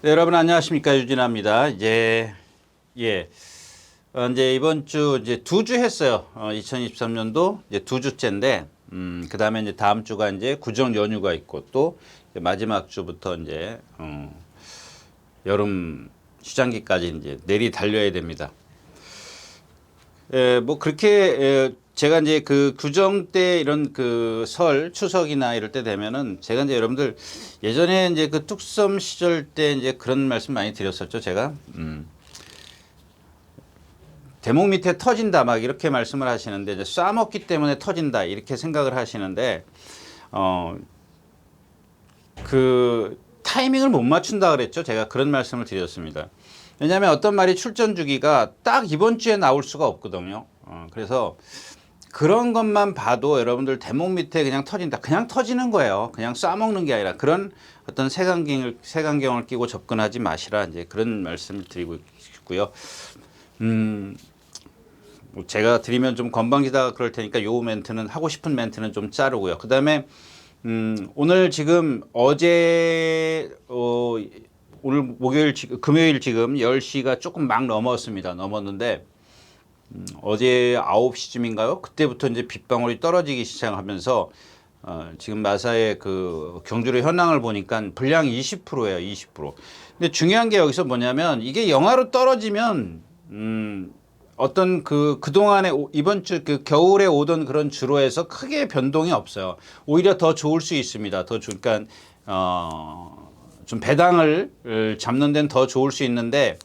네, 여러분 안녕하십니까, 유진아입니다. 이제 이번 주 이제 두 주 했어요. 2023년도 이제 두 주째인데, 그다음에 이제 다음 주가 이제 구정 연휴가 있고 또 이제 마지막 주부터 이제 여름 휴장기까지 이제 내리 달려야 됩니다. 뭐 그렇게 제가 이제 그 구정 때 이런 그 설 추석이나 이럴 때 되면은 제가 이제 여러분들 예전에 이제 그 뚝섬 시절 때 이제 그런 말씀 많이 드렸었죠. 제가 대목 밑에 터진다 막 이렇게 말씀을 하시는데 이제 쏴먹기 때문에 터진다 이렇게 생각을 하시는데 그 타이밍을 못 맞춘다 그랬죠. 제가 그런 말씀을 드렸습니다. 왜냐하면 어떤 말이 출전 주기가 딱 이번 주에 나올 수가 없거든요. 그래서 그런 것만 봐도 여러분들 대목 밑에 그냥 터진다. 그냥 터지는 거예요. 그냥 쏴먹는 게 아니라 그런 어떤 색안경을 끼고 접근하지 마시라. 이제 그런 말씀을 드리고 싶고요. 뭐 제가 드리면 좀 건방지다 그럴 테니까 요 멘트는 하고 싶은 멘트는 좀 자르고요. 그 다음에 오늘 지금 오늘 목요일 금요일 지금 10시가 조금 막 넘었습니다. 넘었는데 어제 9시쯤인가요? 그때부터 이제 빗방울이 떨어지기 시작하면서 지금 마사의 그 경주로 현황을 보니까 분량이 20%예요. 20%. 근데 중요한 게 여기서 뭐냐면 이게 영하로 떨어지면 어떤 그동안에 이번 주 그 겨울에 오던 그런 주로에서 크게 변동이 없어요. 오히려 더 좋을 수 있습니다. 그러니까 좀 배당을 잡는 데는 더 좋을 수 있는데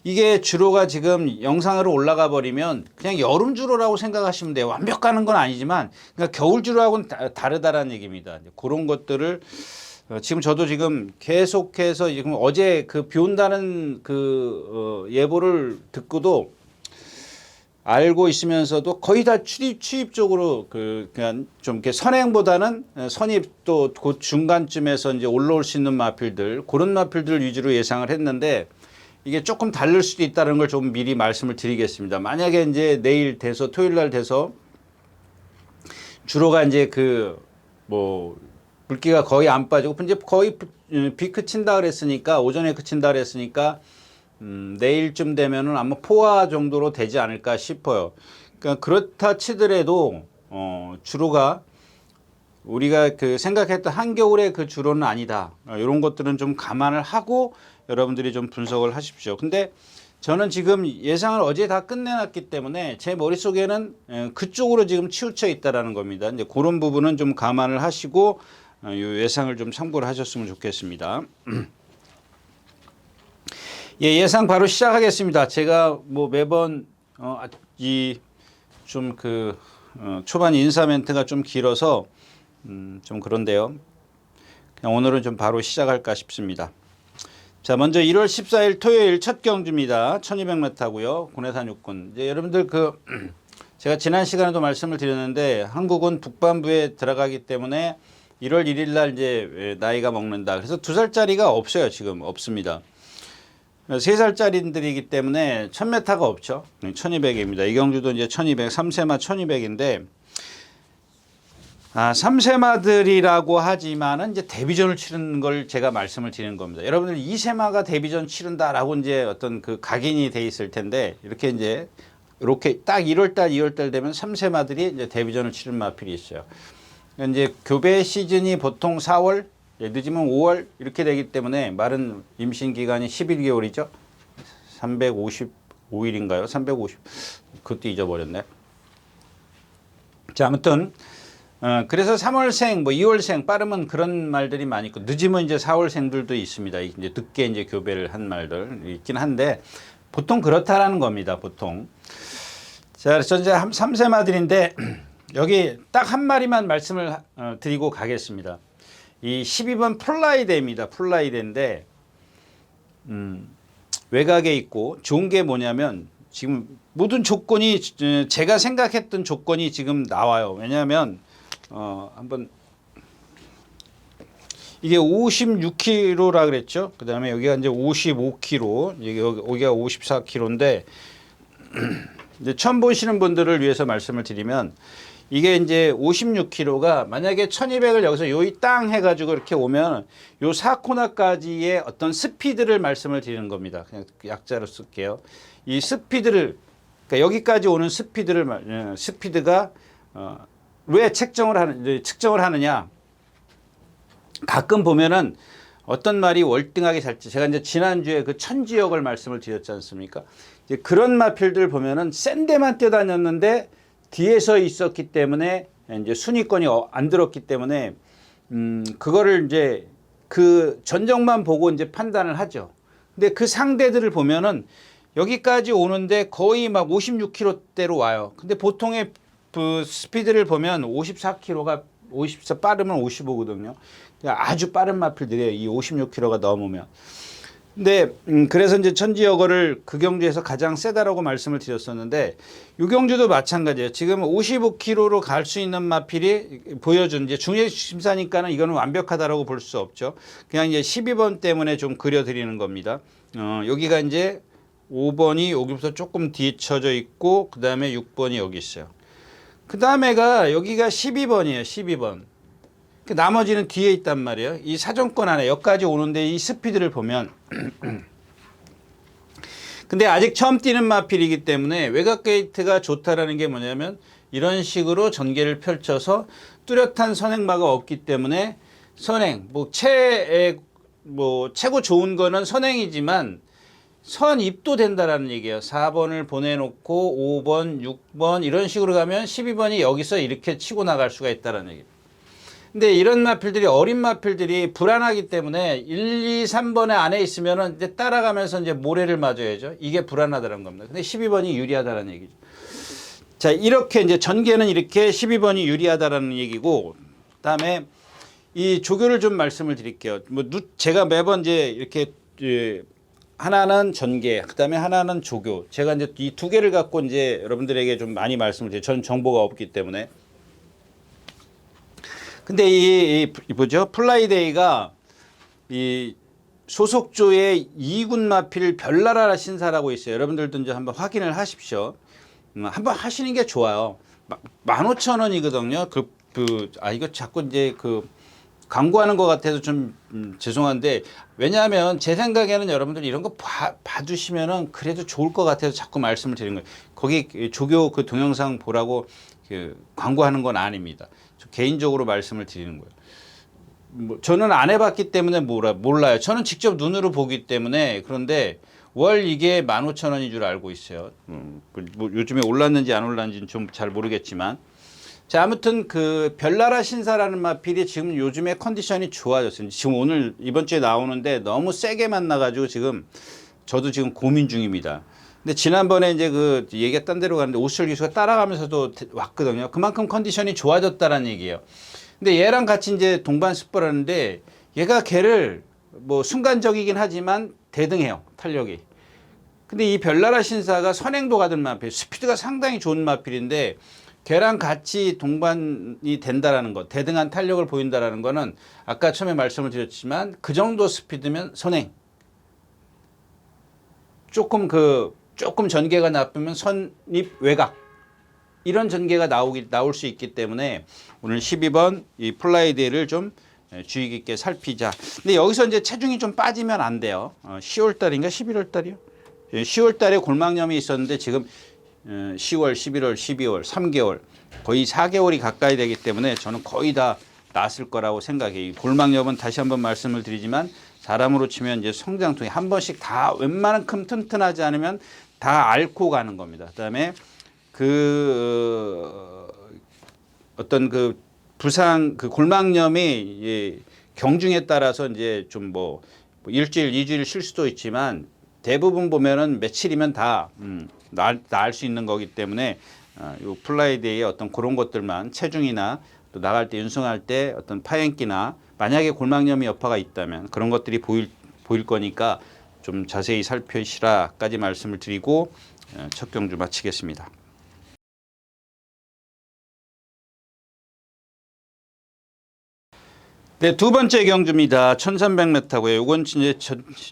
이게 주로가 지금 영상으로 올라가 버리면 그냥 여름 주로라고 생각하시면 돼요. 완벽하는 건 아니지만 그러니까 겨울 주로하고는 다르다라는 얘기입니다. 그런 것들을 지금 저도 지금 계속해서 지금 어제 그 비 온다는 예보를 듣고도 알고 있으면서도 거의 다 추입적으로 그냥 좀 이렇게 선행보다는 선입 또 그 중간쯤에서 이제 올라올 수 있는 마필들 그런 마필들 위주로 예상을 했는데 이게 조금 다를 수도 있다는 걸 좀 미리 말씀을 드리겠습니다. 만약에 이제 내일 돼서 토요일 날 돼서 주로가 이제 뭐 물기가 거의 안 빠지고 이제 거의 비 그친다 그랬으니까 오전에 그친다 그랬으니까 내일쯤 되면은 아마 포화 정도로 되지 않을까 싶어요. 그러니까 그렇다 치더라도 주로가 우리가 생각했던 한겨울의 그 주로는 아니다. 이런 것들은 좀 감안을 하고 여러분들이 좀 분석을 하십시오. 근데 저는 지금 예상을 어제 다 끝내놨기 때문에 제 머릿속에는 그쪽으로 지금 치우쳐 있다라는 겁니다. 이제 그런 부분은 좀 감안을 하시고 이 예상을 좀 참고를 하셨으면 좋겠습니다. 예, 예상 바로 시작하겠습니다. 제가 뭐 매번 초반 인사 멘트가 좀 길어서 좀 그런데요. 그냥 오늘은 좀 바로 시작할까 싶습니다. 자, 먼저 1월 14일 토요일 첫 경주입니다. 1200m고요. 군해산 육군. 이제 여러분들 제가 지난 시간에도 말씀을 드렸는데 한국은 북반부에 들어가기 때문에 1월 1일 날 이제 나이가 먹는다. 그래서 2살짜리가 없어요. 지금 없습니다. 3살짜리들이기 때문에 1000m가 없죠. 1200입니다. 이 경주도 이제 1200, 3세마 1200인데 3세마들이라고 하지만은 이제 데뷔전을 치르는 걸 제가 말씀을 드리는 겁니다. 여러분들 2세마가 데뷔전 치른다라고 이제 어떤 각인이 돼 있을 텐데 이렇게 딱 1월달, 2월달 되면 3세마들이 이제 데뷔전을 치른 마필이 있어요. 이제 교배 시즌이 보통 4월, 늦으면 5월 이렇게 되기 때문에 말은 임신 기간이 11개월이죠. 355일인가요? 350. 그것도 잊어버렸네. 자, 아무튼 그래서 3월생, 뭐 2월생 빠르면 그런 말들이 많이 있고 늦으면 이제 4월생들도 있습니다. 이제 늦게 이제 교배를 한 말들 있긴 한데 보통 그렇다라는 겁니다. 보통. 자, 그래서 이제 3세마들인데 여기 딱 한 마리만 말씀을 드리고 가겠습니다. 이 12번 플라이데입니다. 플라이데인데 외곽에 있고 좋은 게 뭐냐면 지금 모든 조건이 제가 생각했던 조건이 지금 나와요. 왜냐하면 한번 이게 56kg라 그랬죠. 그 다음에 여기가 이제 55kg, 여기가 54kg인데 이제 처음 보시는 분들을 위해서 말씀을 드리면 이게 이제 56kg가 만약에 1200을 여기서 요이 땅 해가지고 이렇게 오면 요 4코너까지의 어떤 스피드를 말씀을 드리는 겁니다. 그냥 약자로 쓸게요. 이 스피드를, 그러니까 여기까지 오는 스피드를, 스피드가, 왜 측정을 하느냐. 가끔 보면은 어떤 말이 월등하게 잘지, 제가 이제 지난주에 그 천지역을 말씀을 드렸지 않습니까? 이제 그런 마필들 보면은 센 데만 뛰어다녔는데 뒤에서 있었기 때문에 이제 순위권이 안 들었기 때문에 그거를 이제 그 전적만 보고 이제 판단을 하죠. 근데 그 상대들을 보면은 여기까지 오는데 거의 막 56km대로 와요. 근데 보통의 그 스피드를 보면 54km가 54 빠르면 55거든요. 아주 빠른 마필들이에요. 이 56km가 넘으면. 근데 그래서 이제 천지여거를 그 경주에서 가장 세다라고 말씀을 드렸었는데 이 경주도 마찬가지예요. 지금 55km로 갈 수 있는 마필이 보여준 이제 중요 심사니까는 이거는 완벽하다라고 볼 수 없죠. 그냥 이제 12번 때문에 좀 그려드리는 겁니다. 여기가 이제 5번이 여기부터 조금 뒤쳐져 있고 그 다음에 6번이 여기 있어요. 그 다음에가 여기가 12번이에요. 12번. 그 나머지는 뒤에 있단 말이에요. 이 사정권 안에 여기까지 오는데 이 스피드를 보면 근데 아직 처음 뛰는 마필이기 때문에 외곽 게이트가 좋다라는 게 뭐냐면 이런 식으로 전개를 펼쳐서 뚜렷한 선행마가 없기 때문에 선행 최고 좋은 거는 선행이지만 선입도 된다라는 얘기예요. 4번을 보내놓고 5번, 6번 이런 식으로 가면 12번이 여기서 이렇게 치고 나갈 수가 있다는 얘기예요. 근데 이런 마필들이 어린 마필들이 불안하기 때문에 1, 2, 3번에 안에 있으면은 이제 따라가면서 이제 모래를 맞아야죠. 이게 불안하다는 겁니다. 근데 12번이 유리하다는 얘기죠. 자, 이렇게 이제 전개는 이렇게 12번이 유리하다라는 얘기고, 그다음에 이 조교를 좀 말씀을 드릴게요. 제가 매번 이제 이렇게 하나는 전개, 그다음에 하나는 조교. 제가 이제 이 두 개를 갖고 이제 여러분들에게 좀 많이 말씀을 드려요. 저는 정보가 없기 때문에. 근데 이 뭐죠? 플라이데이가 이 소속조의 2군 마필 별나라 신사라고 있어요. 여러분들도 이제 한번 확인을 하십시오. 한번 하시는 게 좋아요. 15,000원이거든요. 이거 자꾸 이제 광고하는 것 같아서 좀 죄송한데, 왜냐하면 제 생각에는 여러분들 이런 거 봐주시면은 그래도 좋을 것 같아서 자꾸 말씀을 드리는 거예요. 거기 조교 그 동영상 보라고 광고하는 건 아닙니다. 개인적으로 말씀을 드리는 거예요. 저는 안 해봤기 때문에 몰라요. 저는 직접 눈으로 보기 때문에. 그런데 월 이게 15,000원인 줄 알고 있어요. 요즘에 올랐는지 안 올랐는지는 좀 잘 모르겠지만. 자, 아무튼 그 별나라 신사라는 마필이 지금 요즘에 컨디션이 좋아졌어요. 지금 오늘 이번 주에 나오는데 너무 세게 만나가지고 지금 저도 지금 고민 중입니다. 근데 지난번에 이제 그 얘기가 딴 데로 가는데 오수철 기수가 따라가면서도 왔거든요. 그만큼 컨디션이 좋아졌다라는 얘기예요. 근데 얘랑 같이 이제 동반 습벌하는데 얘가 걔를 순간적이긴 하지만 대등해요. 탄력이. 근데 이 별나라 신사가 선행도 가든 마필, 스피드가 상당히 좋은 마필인데 걔랑 같이 동반이 된다라는 것, 대등한 탄력을 보인다라는 거는 아까 처음에 말씀을 드렸지만 그 정도 스피드면 선행. 조금 전개가 나쁘면 선입 외곽 이런 전개가 나올 수 있기 때문에 오늘 12번 이 플라이데이를 좀 주의 깊게 살피자. 근데 여기서 이제 체중이 좀 빠지면 안 돼요. 10월 달인가 11월 달이요? 10월 달에 골막염이 있었는데 지금 10월, 11월, 12월, 3개월 거의 4개월이 가까이 되기 때문에 저는 거의 다 낫을 거라고 생각해요. 골막염은 다시 한번 말씀을 드리지만 사람으로 치면 이제 성장통이 한 번씩 다 웬만큼 튼튼하지 않으면 다 앓고 가는 겁니다. 그다음에 어떤 부상 골막염이 경중에 따라서 이제 좀 일주일, 2주일 쉴 수도 있지만 대부분 보면은 며칠이면 다 나을 수 있는 거기 때문에 요 플라이데이의 어떤 그런 것들만 체중이나 또 나갈 때 윤승할 때 어떤 파행기나 만약에 골막염이 여파가 있다면 그런 것들이 보일 거니까 좀 자세히 살피시라까지 말씀을 드리고 첫 경주 마치겠습니다. 네, 두 번째 경주입니다. 1300m고요. 이건 이제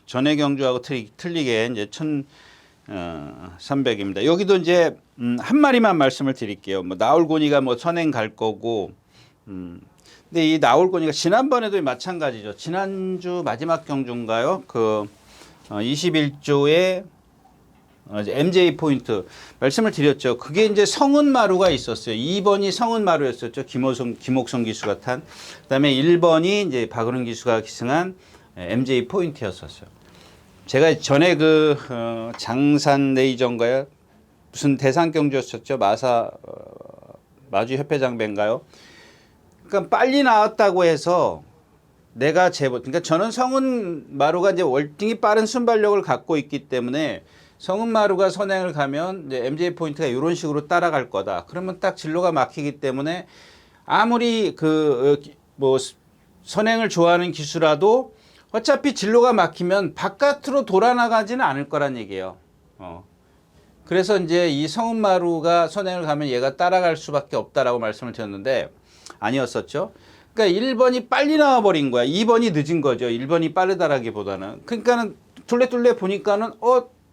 전의 경주하고 틀리게 이제 300입니다. 여기도 이제 한 마리만 말씀을 드릴게요. 뭐 나올고니가 뭐 선행 갈 거고. 근데 이 나올고니가 지난번에도 마찬가지죠. 지난주 마지막 경주인가요? 그 21조에 MJ 포인트 말씀을 드렸죠. 그게 이제 성은마루가 있었어요. 2번이 성은마루였었죠. 김옥성 기수가 탄. 그다음에 1번이 이제 박은훈 기수가 기승한 MJ 포인트였었어요. 제가 전에 그 장산 레이저인가요? 무슨 대상 경주였었죠. 마주 협회장배인가요? 그러니까 빨리 나왔다고 해서 내가 그러니까 저는 성은마루가 이제 월등히 빠른 순발력을 갖고 있기 때문에 성은마루가 선행을 가면 이제 MJ 포인트가 이런 식으로 따라갈 거다. 그러면 딱 진로가 막히기 때문에 아무리 뭐 선행을 좋아하는 기수라도 어차피 진로가 막히면 바깥으로 돌아나가지는 않을 거란 얘기예요. 그래서 이제 이 성은마루가 선행을 가면 얘가 따라갈 수밖에 없다라고 말씀을 드렸는데 아니었었죠. 그러니까 1번이 빨리 나와버린 거야. 2번이 늦은 거죠. 1번이 빠르다라기보다는. 그러니까는 툴레툴레 보니까는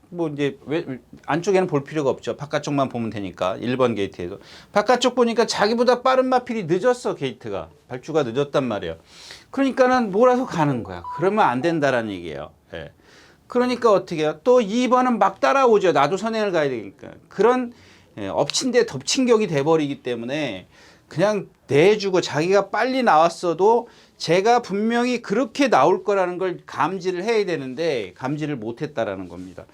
뭐 이제 왜 안쪽에는 볼 필요가 없죠. 바깥쪽만 보면 되니까. 1번 게이트에도. 바깥쪽 보니까 자기보다 빠른 마필이 늦었어. 게이트가. 발주가 늦었단 말이에요. 그러니까는 몰아서 가는 거야. 그러면 안 된다라는 얘기예요. 예. 그러니까 어떻게 해요? 또 2번은 막 따라오죠. 나도 선행을 가야 되니까. 그런 엎친 데 덮친 격이 돼버리기 때문에 그냥 내주고 자기가 빨리 나왔어도 제가 분명히 그렇게 나올 거라는 걸 감지를 해야 되는데 감지를 못했다라는 겁니다.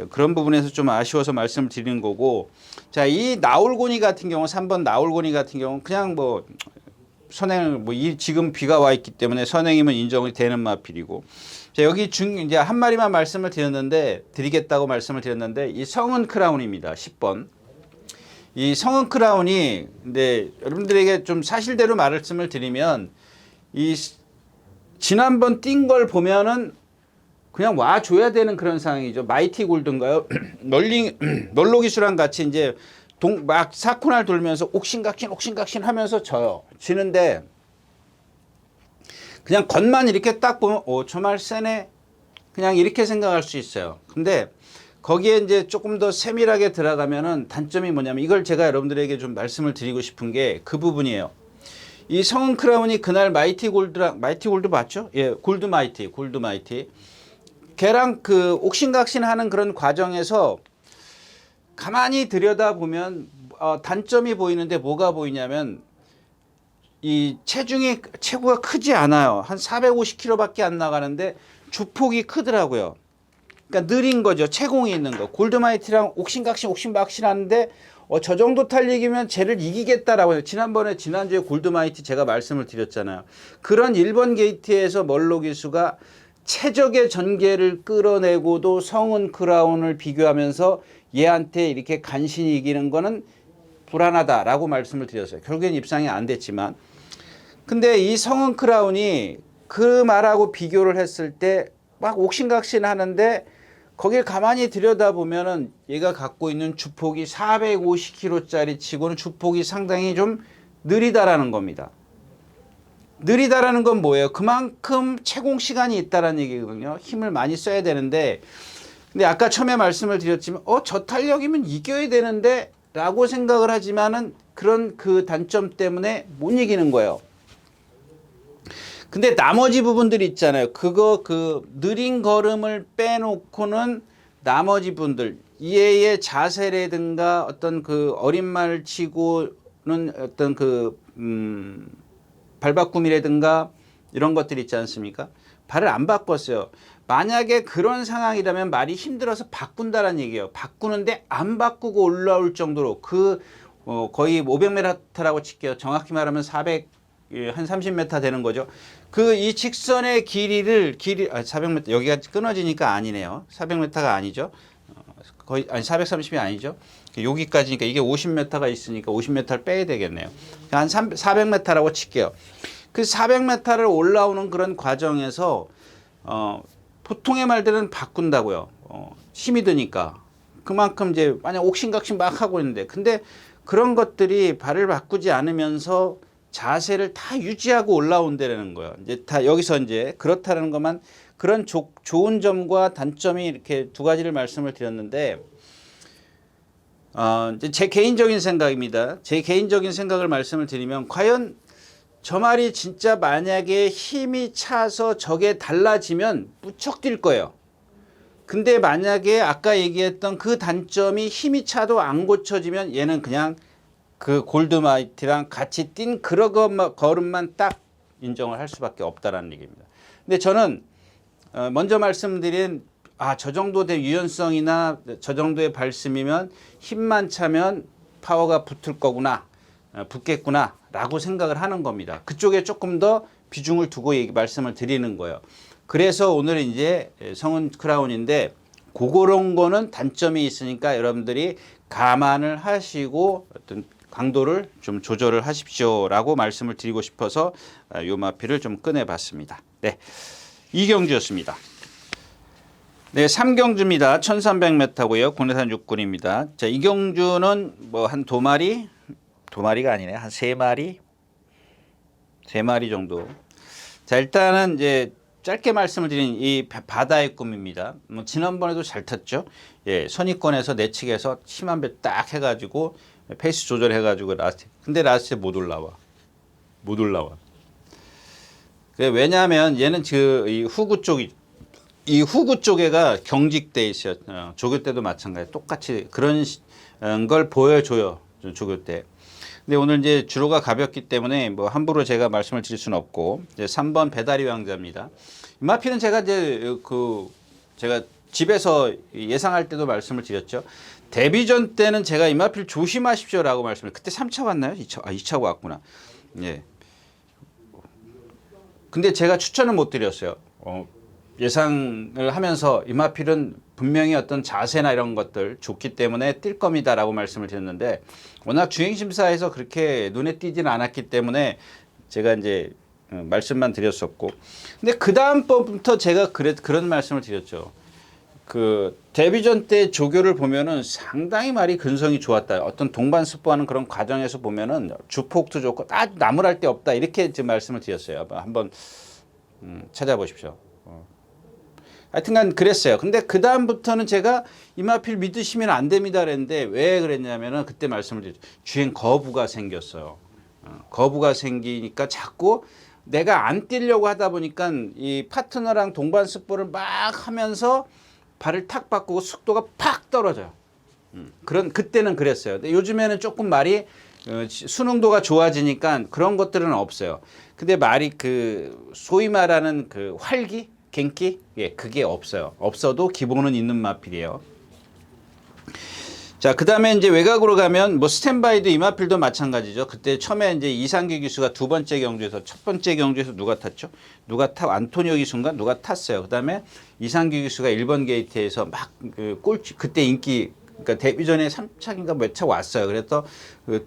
그런 부분에서 좀 아쉬워서 말씀을 드리는 거고, 자, 이 나올고니 같은 경우 3번 나올고니 같은 경우 그냥 뭐 선행 지금 비가 와 있기 때문에 선행이면 인정이 되는 마필이고, 자, 여기 이제 한 마리만 말씀을 드리겠다고 말씀을 드렸는데 이 성은 크라운입니다. 10번. 이 성은 크라운이 근데 여러분들에게 좀 사실대로 말씀을 드리면 이 지난번 뛴 걸 보면은 그냥 와줘야 되는 그런 상황이죠. 마이티 골드인가요? 널로 기수랑 같이 이제 막 사코날 돌면서 옥신각신 하면서 져요. 지는데 그냥 겉만 이렇게 딱 보면 정말 세네. 그냥 이렇게 생각할 수 있어요. 근데 거기에 이제 조금 더 세밀하게 들어가면은 단점이 뭐냐면 이걸 제가 여러분들에게 좀 말씀을 드리고 싶은 게 그 부분이에요. 이 성은 크라운이 그날 마이티 골드 맞죠? 예, 골드 마이티. 걔랑 그 옥신각신 하는 그런 과정에서 가만히 들여다보면 단점이 보이는데 뭐가 보이냐면 이 체구가 크지 않아요. 한 450kg밖에 안 나가는데 주폭이 크더라고요. 그러니까 느린 거죠. 채공이 있는 거. 골드마이티랑 옥신각신 하는데 저 정도 탄력이면 쟤를 이기겠다라고 해요. 지난주에 골드마이티 제가 말씀을 드렸잖아요. 그런 1번 게이트에서 멀로 기수가 최적의 전개를 끌어내고도 성은 크라운을 비교하면서 얘한테 이렇게 간신히 이기는 거는 불안하다라고 말씀을 드렸어요. 결국엔 입상이 안 됐지만. 근데 이 성은 크라운이 그 말하고 비교를 했을 때 막 옥신각신 하는데 거길 가만히 들여다보면은 얘가 갖고 있는 주폭이 450kg짜리 치고는 주폭이 상당히 좀 느리다라는 겁니다. 느리다라는 건 뭐예요? 그만큼 채공 시간이 있다라는 얘기거든요. 힘을 많이 써야 되는데, 근데 아까 처음에 말씀을 드렸지만, 저 탄력이면 이겨야 되는데, 라고 생각을 하지만은 그런 그 단점 때문에 못 이기는 거예요. 근데 나머지 부분들이 있잖아요. 그 느린 걸음을 빼놓고는 나머지 분들, 얘의 자세라든가 어떤 그 어린 말 치고는 어떤 발바꿈이라든가 이런 것들이 있지 않습니까? 발을 안 바꿨어요. 만약에 그런 상황이라면 말이 힘들어서 바꾼다는 얘기예요. 바꾸는데 안 바꾸고 올라올 정도로 거의 500m라고 칠게요. 정확히 말하면 한 30m 되는 거죠. 이 직선의 길이 400m 여기가 끊어지니까 아니네요. 400m가 아니죠. 거의 430이 아니죠. 여기까지니까 이게 50m가 있으니까 50m를 빼야 되겠네요. 한 400m라고 칠게요. 그 400m를 올라오는 그런 과정에서 보통의 말들은 바꾼다고요. 힘이 드니까. 그만큼 이제 만약 옥신각신 막 하고 있는데 근데 그런 것들이 발을 바꾸지 않으면서 자세를 다 유지하고 올라온다는 거예요. 이제 다 여기서 이제 그렇다는 것만 그런 좋은 점과 단점이 이렇게 두 가지를 말씀을 드렸는데 이제 제 개인적인 생각입니다. 제 개인적인 생각을 말씀을 드리면 과연 저 말이 진짜 만약에 힘이 차서 저게 달라지면 무척 뛸 거예요. 근데 만약에 아까 얘기했던 그 단점이 힘이 차도 안 고쳐지면 얘는 그냥 그 골드마이트랑 같이 뛴 그런 걸음만 딱 인정을 할 수밖에 없다라는 얘기입니다. 근데 저는 먼저 말씀드린 저 정도의 유연성이나 저 정도의 발심이면 힘만 차면 파워가 붙을 거구나, 붙겠구나 라고 생각을 하는 겁니다. 그쪽에 조금 더 비중을 두고 말씀을 드리는 거예요. 그래서 오늘은 이제 성은 크라운인데 그런 거는 단점이 있으니까 여러분들이 감안을 하시고 어떤 강도를 좀 조절을 하십시오 라고 말씀을 드리고 싶어서 요 마피를 좀 꺼내 봤습니다. 네, 이경주였습니다. 네, 3경주입니다. 1300m고요. 국내산 육군입니다. 자, 이경주는 뭐 한 두 마리가 아니네. 한 세 마리 정도. 자, 일단은 이제 짧게 말씀을 드린 이 바다의 꿈입니다. 지난번에도 잘 탔죠. 예, 선입권에서 내측에서 심한 배 딱 해가지고 페이스 조절해가지고 근데 라스트에 못 올라와. 왜냐하면 얘는 이 후구 쪽에가 경직돼 있어요. 조교 때도 마찬가지. 똑같이 그런 걸 보여줘요. 조교 때. 근데 오늘 이제 주로가 가볍기 때문에 뭐 함부로 제가 말씀을 드릴 수는 없고 이제 3번 배다리 왕자입니다. 이 마피는 제가 이제 제가 집에서 예상할 때도 말씀을 드렸죠. 데뷔전 때는 제가 이 마피를 조심하십시오라고 말씀을. 그때 3차 왔나요? 2차 왔구나. 예. 근데 제가 추천을 못 드렸어요. 예상을 하면서 이 마필은 분명히 어떤 자세나 이런 것들 좋기 때문에 뛸 겁니다라고 말씀을 드렸는데 워낙 주행심사에서 그렇게 눈에 띄지는 않았기 때문에 제가 이제 말씀만 드렸었고 근데 그 다음번부터 제가 그런 말씀을 드렸죠. 그 데뷔전 때 조교를 보면은 상당히 말이 근성이 좋았다. 어떤 동반 습보하는 그런 과정에서 보면은 주폭도 좋고 아주 나무랄 데 없다. 이렇게 지금 말씀을 드렸어요. 한번 찾아보십시오. 하여튼간 그랬어요. 근데 그 다음부터는 제가 이마필 믿으시면 안 됩니다 그랬는데 왜 그랬냐면은 그때 말씀을 드렸죠. 주행 거부가 생겼어요. 거부가 생기니까 자꾸 내가 안 뛰려고 하다 보니까 이 파트너랑 동반 습보를 막 하면서 발을 탁 바꾸고 속도가 팍 떨어져요. 그때는 그랬어요. 근데 요즘에는 조금 말이 수능도가 좋아지니까 그런 것들은 없어요. 근데 말이 소위 말하는 활기, 갱기, 예, 그게 없어요. 없어도 기본은 있는 마필이에요. 자, 그 다음에 이제 외곽으로 가면 뭐 스탠바이도 이 마필도 마찬가지죠. 그때 처음에 이제 이상규 기수가 두 번째 경주에서 첫 번째 경주에서 누가 탔죠? 안토니오 기수인가 누가 탔어요. 그 다음에 이상규 기수가 1번 게이트에서 막 꼴찌 그때 인기 그러니까 데뷔전에 3차인가 몇 차 왔어요. 그래서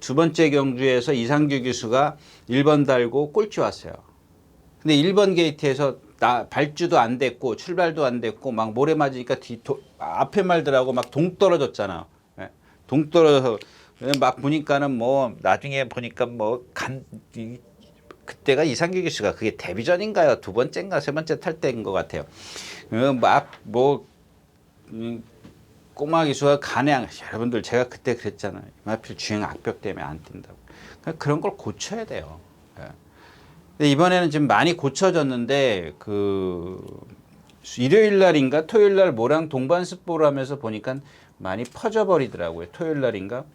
두 번째 경주에서 이상규 기수가 1번 달고 꼴찌 왔어요. 근데 1번 게이트에서 발주도 안 됐고 출발도 안 됐고 막 모래 맞으니까 앞에 말들하고 막 동떨어졌잖아. 동떨어져서 막 보니까는 뭐 나중에 보니까 그때가 이상규 기수가 그게 데뷔전인가요? 두 번째인가 세 번째 탈 때인 것 같아요. 꼬마 기수가 여러분들 제가 그때 그랬잖아요. 하필 주행 악벽 때문에 안 뛴다고. 그러니까 그런 걸 고쳐야 돼요. 근데 이번에는 지금 많이 고쳐졌는데 일요일 날인가 토요일 날 뭐랑 동반 습보를 하면서 보니까 많이 퍼져 버리더라고요. 토요일 날인가?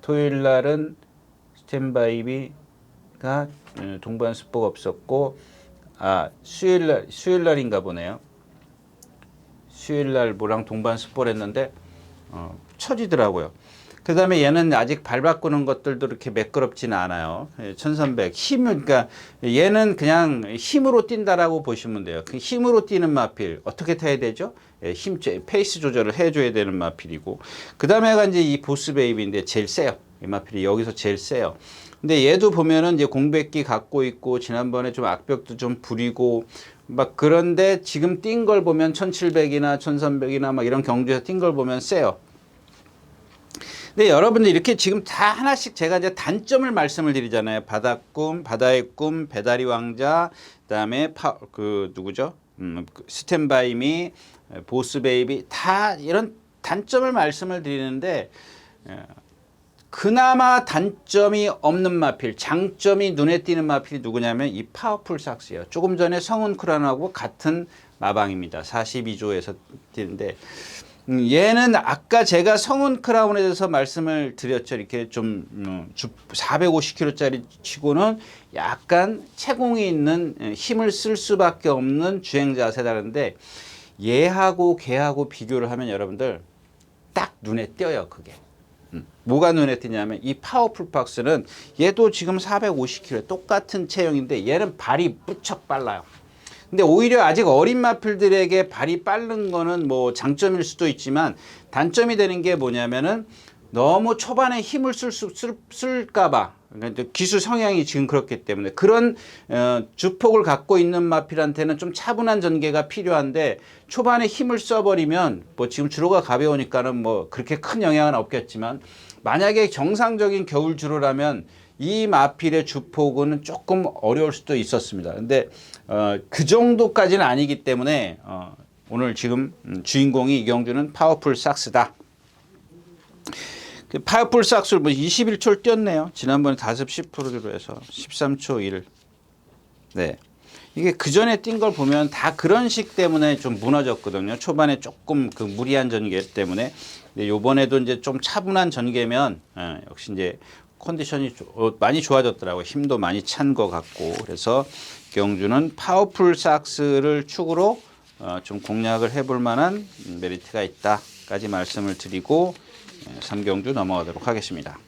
토요일 날은 스탠바이비가 동반 습보가 없었고 수요일 날인가 보네요. 수요일 날 뭐랑 동반 습보를 했는데 처지더라고요. 그 다음에 얘는 아직 발 바꾸는 것들도 이렇게 매끄럽지는 않아요. 1300 그러니까 얘는 그냥 힘으로 뛴다라고 보시면 돼요. 그 힘으로 뛰는 마필 어떻게 타야 되죠? 페이스 조절을 해줘야 되는 마필이고 그 다음에가 이제 이 보스 베이비인데 제일 세요. 이 마필이 여기서 제일 세요. 근데 얘도 보면은 이제 공백기 갖고 있고 지난번에 좀 악벽도 좀 부리고 막 그런데 지금 뛴 걸 보면 1700이나 1300이나 막 이런 경주에서 뛴 걸 보면 세요. 근데 여러분들 이렇게 지금 다 하나씩 제가 이제 단점을 말씀을 드리잖아요. 바다의 꿈, 배다리 왕자, 그다음에 누구죠? 스탠바이미, 보스베이비 다 이런 단점을 말씀을 드리는데 그나마 단점이 없는 마필, 장점이 눈에 띄는 마필이 누구냐면 이 파워풀 삭스예요. 조금 전에 성운 크라운하고 같은 마방입니다. 42조에서 뛰는데 얘는 아까 제가 성운 크라운에 대해서 말씀을 드렸죠. 이렇게 좀 450kg짜리 치고는 약간 채공이 있는 힘을 쓸 수밖에 없는 주행 자세다는데 얘하고 걔하고 비교를 하면 여러분들 딱 눈에 띄어요. 그게. 뭐가 눈에 띄냐면 이 파워풀 박스는 얘도 지금 450kg 똑같은 체형인데 얘는 발이 무척 빨라요. 근데 오히려 아직 어린 마필들에게 발이 빠른 거는 뭐 장점일 수도 있지만 단점이 되는 게 뭐냐면은 너무 초반에 힘을 쓸까봐 그러니까 기술 성향이 지금 그렇기 때문에 그런 주폭을 갖고 있는 마필한테는 좀 차분한 전개가 필요한데 초반에 힘을 써버리면 뭐 지금 주로가 가벼우니까는 뭐 그렇게 큰 영향은 없겠지만 만약에 정상적인 겨울 주로라면 이 마필의 주폭은 조금 어려울 수도 있었습니다. 근데 그 정도까지는 아니기 때문에 오늘 지금 주인공이 이경주는 파워풀 삭스다. 파워풀 삭스를 뭐 21초를 뛰었네요. 지난번에 5-10%로 해서 13초 1. 네. 이게 그 전에 뛴 걸 보면 다 그런 식 때문에 좀 무너졌거든요. 초반에 조금 그 무리한 전개 때문에. 근데 요번에도 이제 좀 차분한 전개면 역시 이제 컨디션이 많이 좋아졌더라고요. 힘도 많이 찬 것 같고. 그래서 경주는 파워풀 삭스를 축으로 좀 공략을 해볼 만한 메리트가 있다까지 말씀을 드리고 3경주 넘어가도록 하겠습니다.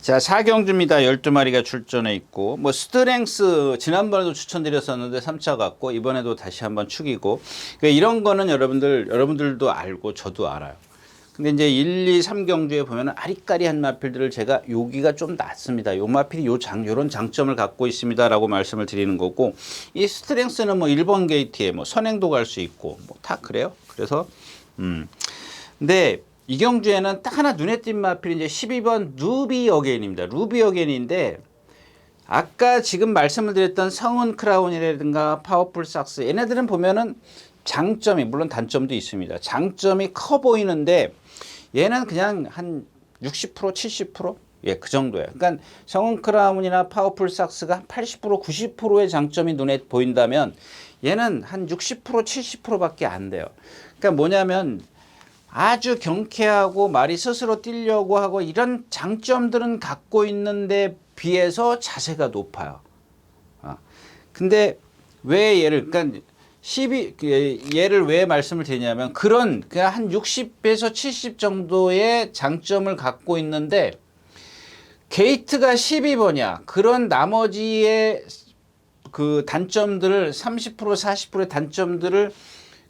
자, 4경주입니다. 12마리가 출전해 있고 뭐 스트렝스 지난번에도 추천드렸었는데 3차 갔고 이번에도 다시 한번 축이고 그러니까 이런 거는 여러분들도 알고 저도 알아요. 근데 이제 1, 2, 3경주에 보면 아리까리한 마필들을 제가 여기가 좀 낫습니다. 요 마필이 요런 장점을 갖고 있습니다라고 말씀을 드리는 거고 이 스트렝스는 뭐 1번 게이트에 뭐 선행도 갈 수 있고 뭐 다 그래요. 그래서 근데 이 경주에는 딱 하나 눈에 띈 마필이 이제 12번 루비 어게인입니다. 루비 어게인인데 아까 지금 말씀을 드렸던 성운 크라운이라든가 파워풀 삭스 얘네들은 보면은 장점이 물론 단점도 있습니다. 장점이 커 보이는데 얘는 그냥 한 60% 70%? 예, 그 정도예요. 그러니까 성운 크라운이나 파워풀 삭스가 한 80% 90%의 장점이 눈에 보인다면 얘는 한 60% 70%밖에 안 돼요. 그러니까 뭐냐면 아주 경쾌하고 말이 스스로 뛰려고 하고 이런 장점들은 갖고 있는데 비해서 자세가 높아요. 근데 왜 그러니까 얘를 왜 말씀을 드리냐면 그냥 한 60에서 70 정도의 장점을 갖고 있는데 게이트가 12번이야. 그런 나머지의 그 단점들을 30% 40%의 단점들을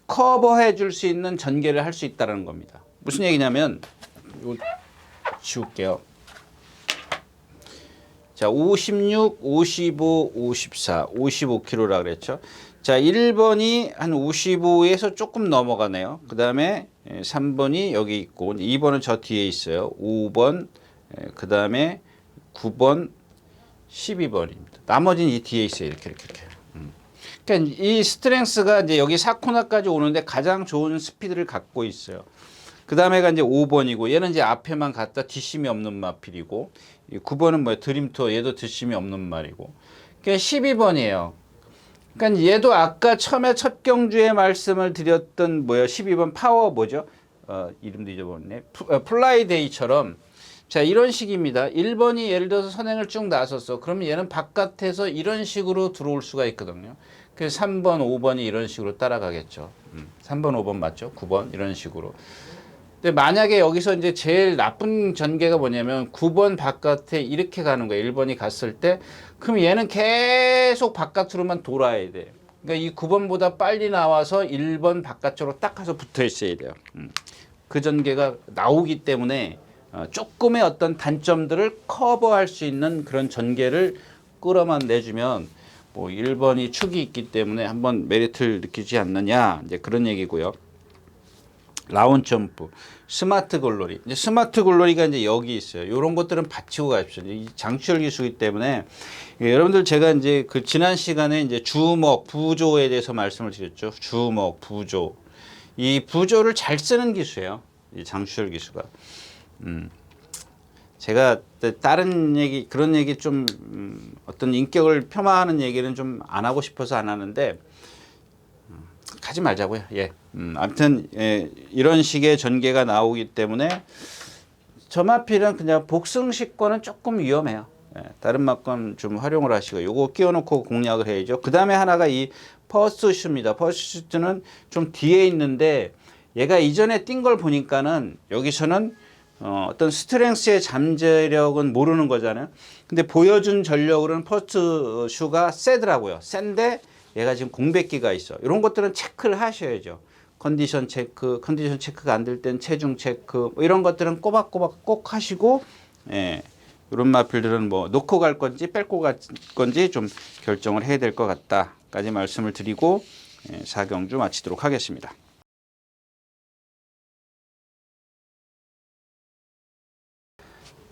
커버해 줄 수 있는 전개를 할 수 있다는 겁니다. 무슨 얘기냐면 이거 지울게요. 자, 56, 55, 54, 55kg라 그랬죠. 자, 1번이 한 55에서 조금 넘어가네요. 그 다음에 3번이 여기 있고 2번은 저 뒤에 있어요. 5번, 그 다음에 9번, 12번입니다. 나머지는 이 뒤에 있어요. 이렇게. 그러니까 이 스트렝스가 이제 여기 4코너까지 오는데 가장 좋은 스피드를 갖고 있어요. 그 다음에가 이제 5번이고 얘는 이제 앞에만 갔다 뒷심이 없는 마필이고 9번은 뭐야 드림투어 얘도 뒷심이 없는 말이고 그러니까 12번이에요. 그러니까 얘도 아까 처음에 첫 경주에 말씀을 드렸던 12번 파워 뭐죠? 이름도 잊어버렸네. 플라이데이처럼 자 이런 식입니다. 1번이 예를 들어서 선행을 쭉 나섰어. 그러면 얘는 바깥에서 이런 식으로 들어올 수가 있거든요. 그래서 3번, 5번이 이런 식으로 따라가겠죠. 3번, 5번 맞죠? 9번 이런 식으로. 근데 만약에 여기서 이제 제일 나쁜 전개가 뭐냐면 9번 바깥에 이렇게 가는 거예요. 1번이 갔을 때 그럼 얘는 계속 바깥으로만 돌아야 돼. 그러니까 이 9번보다 빨리 나와서 1번 바깥쪽으로 딱 가서 붙어 있어야 돼요. 그 전개가 나오기 때문에 조금의 어떤 단점들을 커버할 수 있는 그런 전개를 끌어만 내주면 뭐 1번이 축이 있기 때문에 한번 메리트를 느끼지 않느냐 이제 그런 얘기고요. 라운 점프, 스마트 글로리. 이제 스마트 글로리가 이제 여기 있어요. 이런 것들은 받치고 가십시오. 이 장치열 기수이기 때문에 여러분들 제가 이제 그 지난 시간에 이제 주목, 부조에 대해서 말씀을 드렸죠. 주목, 부조. 이 부조를 잘 쓰는 기수예요. 이 장치열 기수가. 제가 다른 얘기, 그런 얘기 좀 어떤 인격을 폄하하는 얘기는 좀 안 하고 싶어서 안 하는데 하지 말자고요. 예. 아무튼 이런 식의 전개가 나오기 때문에 점화필은 그냥 복승식과는 조금 위험해요. 예, 다른 막건 좀 활용을 하시고 요거 끼워놓고 공략을 해야죠. 그 다음에 하나가 이 퍼스트슛입니다. 퍼스트슛은 좀 뒤에 있는데 얘가 이전에 뛴 걸 보니까는 여기서는 어떤 스트렝스의 잠재력은 모르는 거잖아요. 근데 보여준 전력으로는 퍼스트슛가 세더라고요. 센데 얘가 지금 공백기가 있어. 이런 것들은 체크를 하셔야죠. 컨디션 체크가 안 될 땐 체중 체크, 뭐 이런 것들은 꼬박꼬박 꼭 하시고, 예, 이런 마필들은 뭐 놓고 갈 건지 뺄고 갈 건지 좀 결정을 해야 될 것 같다까지 말씀을 드리고 4경주 마치도록 하겠습니다.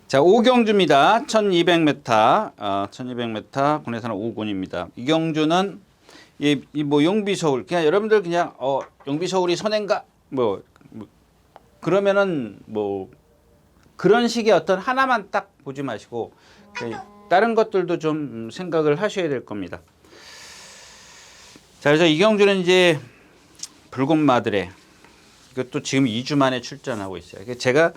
자, 5경주입니다. 1200m, 1200m 국내산업 5군입니다. 이 경주는 뭐 용비서울 그냥 여러분들 그냥 용비서울이 선행가 뭐 그러면은 뭐 그런 식의 어떤 하나만 딱 보지 마시고 다른 것들도 좀 생각을 하셔야 될 겁니다. 자, 그래서 이 경주는 이제 붉은 마드레 이것도 지금 2주 만에 출전하고 있어요. 제가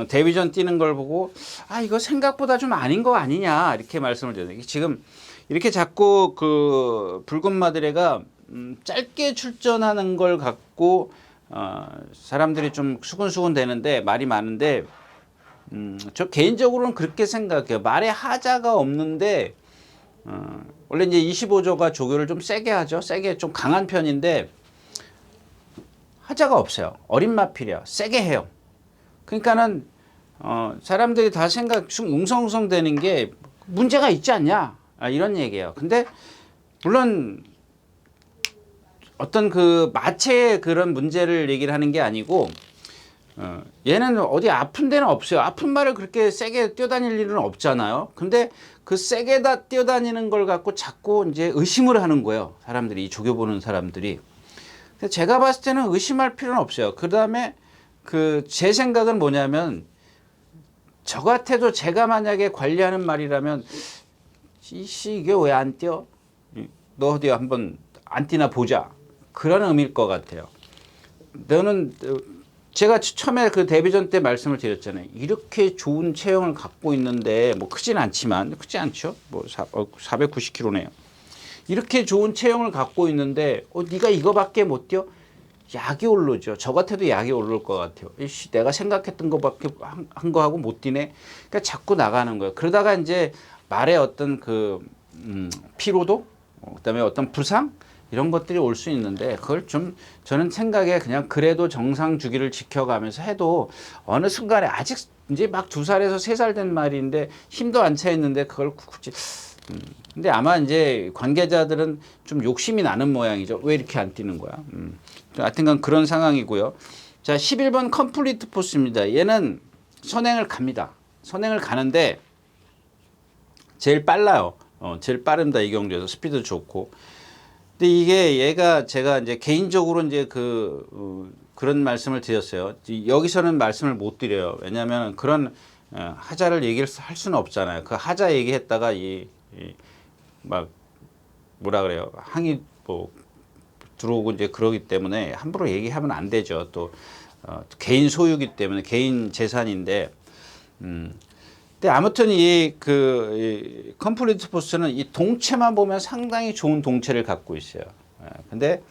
데뷔전 뛰는 걸 보고 이거 생각보다 좀 아닌 거 아니냐 이렇게 말씀을 드려요. 지금 이렇게 자꾸 그 붉은 마드레가 짧게 출전하는 걸 갖고 사람들이 좀 수근수근 되는데 말이 많은데 저 개인적으로는 그렇게 생각해요. 말에 하자가 없는데 원래 이제 25조가 조교를 좀 세게 하죠. 세게 좀 강한 편인데 하자가 없어요. 어린 마필이야. 세게 해요. 그러니까는 사람들이 다 웅성웅성 되는 게 문제가 있지 않냐 이런 얘기예요. 근데 물론 어떤 그 마체의 그런 문제를 얘기를 하는 게 아니고 얘는 어디 아픈 데는 없어요. 아픈 말을 그렇게 세게 뛰어다닐 일은 없잖아요. 근데 그 세게 다 뛰어다니는 걸 갖고 자꾸 이제 의심을 하는 거예요. 사람들이 조교 보는 사람들이. 제가 봤을 때는 의심할 필요는 없어요. 그 다음에 제 생각은 뭐냐면 저 같아도 제가 만약에 관리하는 말이라면 이게 왜 안 뛰어? 너 어디 한번 안 뛰나 보자. 그런 의미일 것 같아요. 너는 제가 처음에 그 데뷔전 때 말씀을 드렸잖아요. 이렇게 좋은 체형을 갖고 있는데 뭐 크진 않지만 크지 않죠. 뭐 490kg네요. 이렇게 좋은 체형을 갖고 있는데 네가 이거밖에 못 뛰어? 약이 오르죠. 저 같아도 약이 오를 것 같아요. 내가 생각했던 것밖에 한 거하고 못 뛰네. 그러니까 자꾸 나가는 거예요. 그러다가 이제 말에 어떤 피로도, 그다음에 어떤 부상 이런 것들이 올 수 있는데 그걸 좀 저는 생각에 그냥 그래도 정상 주기를 지켜가면서 해도 어느 순간에 아직 이제 막 2살에서 3살 된 말인데 힘도 안 차 있는데 그걸 굳이 근데 아마 이제 관계자들은 좀 욕심이 나는 모양이죠. 왜 이렇게 안 뛰는 거야? 하여튼간 그런 상황이고요. 자, 11번 컴플리트 포스입니다. 얘는 선행을 갑니다. 선행을 가는데 제일 빨라요. 제일 빠릅니다. 이 경주에서 스피드 좋고. 근데 이게 얘가 제가 이제 개인적으로 이제 그런 말씀을 드렸어요. 여기서는 말씀을 못 드려요. 왜냐하면 그런 하자를 얘기를 할 수는 없잖아요. 그 하자 얘기했다가 막 뭐라 그래요. 항의 뭐 들어오고 이제 그러기 때문에 함부로 얘기하면 안 되죠. 또 개인 소유기 때문에 개인 재산인데. 근데 아무튼 이 컴플리트 포스는 이 동체만 보면 상당히 좋은 동체를 갖고 있어요. 근데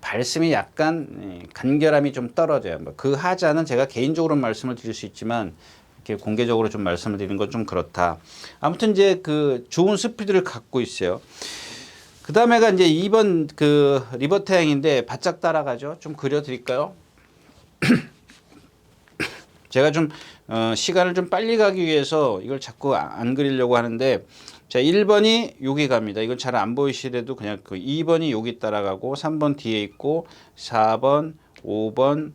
발심이 약간 간결함이 좀 떨어져요. 그 하자는 제가 개인적으로 말씀을 드릴 수 있지만 이렇게 공개적으로 좀 말씀을 드리는 건 좀 그렇다. 아무튼 이제 좋은 스피드를 갖고 있어요. 그 다음에가 이제 2번 리버타행인데 바짝 따라가죠. 좀 그려드릴까요? 제가 좀 시간을 좀 빨리 가기 위해서 이걸 자꾸 안 그리려고 하는데 자 1번이 여기 갑니다. 이건 잘 안 보이시더라도 그냥 2번이 여기 따라가고 3번 뒤에 있고 4번, 5번,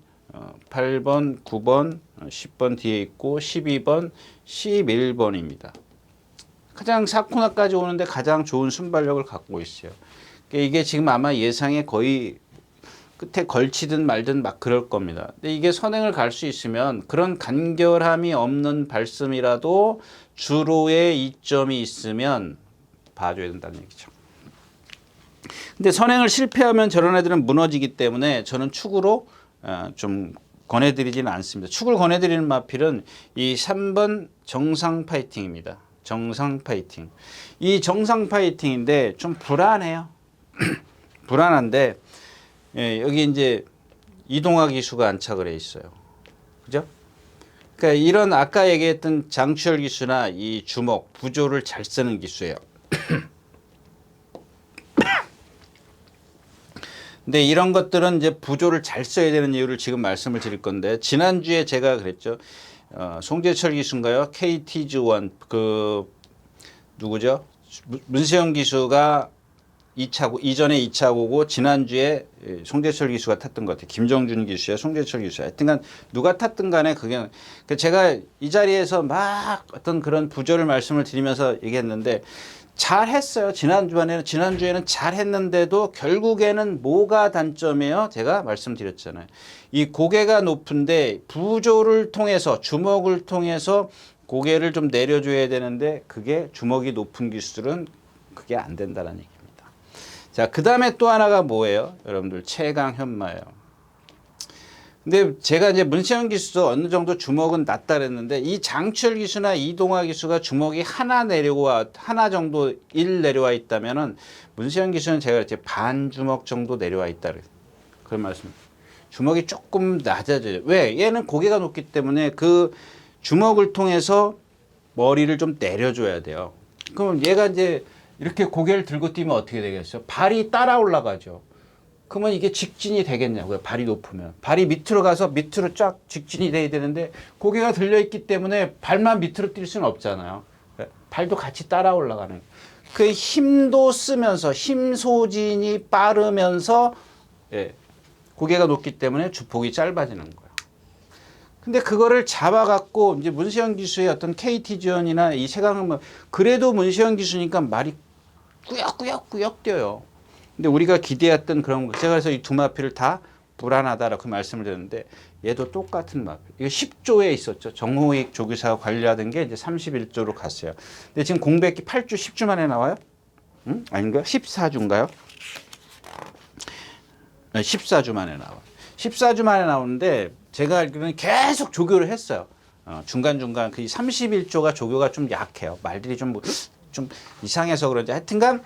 8번, 9번, 10번 뒤에 있고 12번, 11번입니다. 가장 4코너까지 오는데 가장 좋은 순발력을 갖고 있어요. 그러니까 이게 지금 아마 예상에 거의 끝에 걸치든 말든 막 그럴 겁니다. 근데 이게 선행을 갈 수 있으면 그런 간결함이 없는 발씀이라도 주로의 이점이 있으면 봐줘야 된다는 얘기죠. 근데 선행을 실패하면 저런 애들은 무너지기 때문에 저는 축으로 좀 권해드리지는 않습니다. 축을 권해드리는 마필은 이 3번 정상 파이팅입니다. 정상 파이팅. 이 정상 파이팅인데 좀 불안해요. 불안한데 여기 이제 이동화 기수가 안착을 해 있어요. 그죠? 그러니까 이런 아까 얘기했던 장추열 기수나 이 주먹, 부조를 잘 쓰는 기수예요. 근데 이런 것들은 이제 부조를 잘 써야 되는 이유를 지금 말씀을 드릴 건데 지난주에 제가 그랬죠. 송재철 기수인가요? KT즈1 그 누구죠? 문세영 기수가 2차 이전에 2차고고 지난주에 송재철 기수가 탔던 것 같아요. 김정준 기수야, 송재철 기수야. 하여튼간 누가 탔든 간에 그게 제가 이 자리에서 막 어떤 그런 부조를 말씀을 드리면서 얘기했는데 잘했어요. 지난주에는 잘했는데도 결국에는 뭐가 단점이에요? 제가 말씀드렸잖아요. 이 고개가 높은데 부조를 통해서 주먹을 통해서 고개를 좀 내려줘야 되는데 그게 주먹이 높은 기술은 그게 안 된다는 얘기입니다. 자, 그 다음에 또 하나가 뭐예요? 여러분들 최강 현마예요. 근데 제가 이제 문세영 기수도 어느 정도 주먹은 낮다 그랬는데 이 장철 기수나 이동화 기수가 주먹이 하나 정도 1 내려와 있다면은 문세영 기수는 제가 이제 반 주먹 정도 내려와 있다 그런 말씀. 주먹이 조금 낮아져요. 왜? 얘는 고개가 높기 때문에 그 주먹을 통해서 머리를 좀 내려줘야 돼요. 그럼 얘가 이제 이렇게 고개를 들고 뛰면 어떻게 되겠어요? 발이 따라 올라가죠. 그러면 이게 직진이 되겠냐고요. 발이 높으면. 발이 밑으로 가서 밑으로 쫙 직진이 돼야 되는데 고개가 들려있기 때문에 발만 밑으로 뛸 수는 없잖아요. 발도 같이 따라 올라가는. 그 힘도 쓰면서 힘 소진이 빠르면서 고개가 높기 때문에 주폭이 짧아지는 거예요. 근데 그거를 잡아갖고 이제 문세영 기수의 어떤 KT지원이나 이 세강은 그래도 문세영 기수니까 말이 꾸역꾸역 뛰어요. 근데 우리가 기대했던 그런 거 제가 그래서 이 두 마필을 다 불안하다라고 말씀을 드렸는데 얘도 똑같은 마필. 이거 10조에 있었죠. 정호익 조교사가 관리하던 게 이제 31조로 갔어요. 근데 지금 공백기 8주 10주 만에 나와요? 응? 아닌가요? 14주인가요? 14주 만에 나와요. 14주 만에 나오는데 제가 알기로는 계속 조교를 했어요. 중간중간 그 31조가 조교가 좀 약해요. 말들이 좀 이상해서 그런지 하여튼간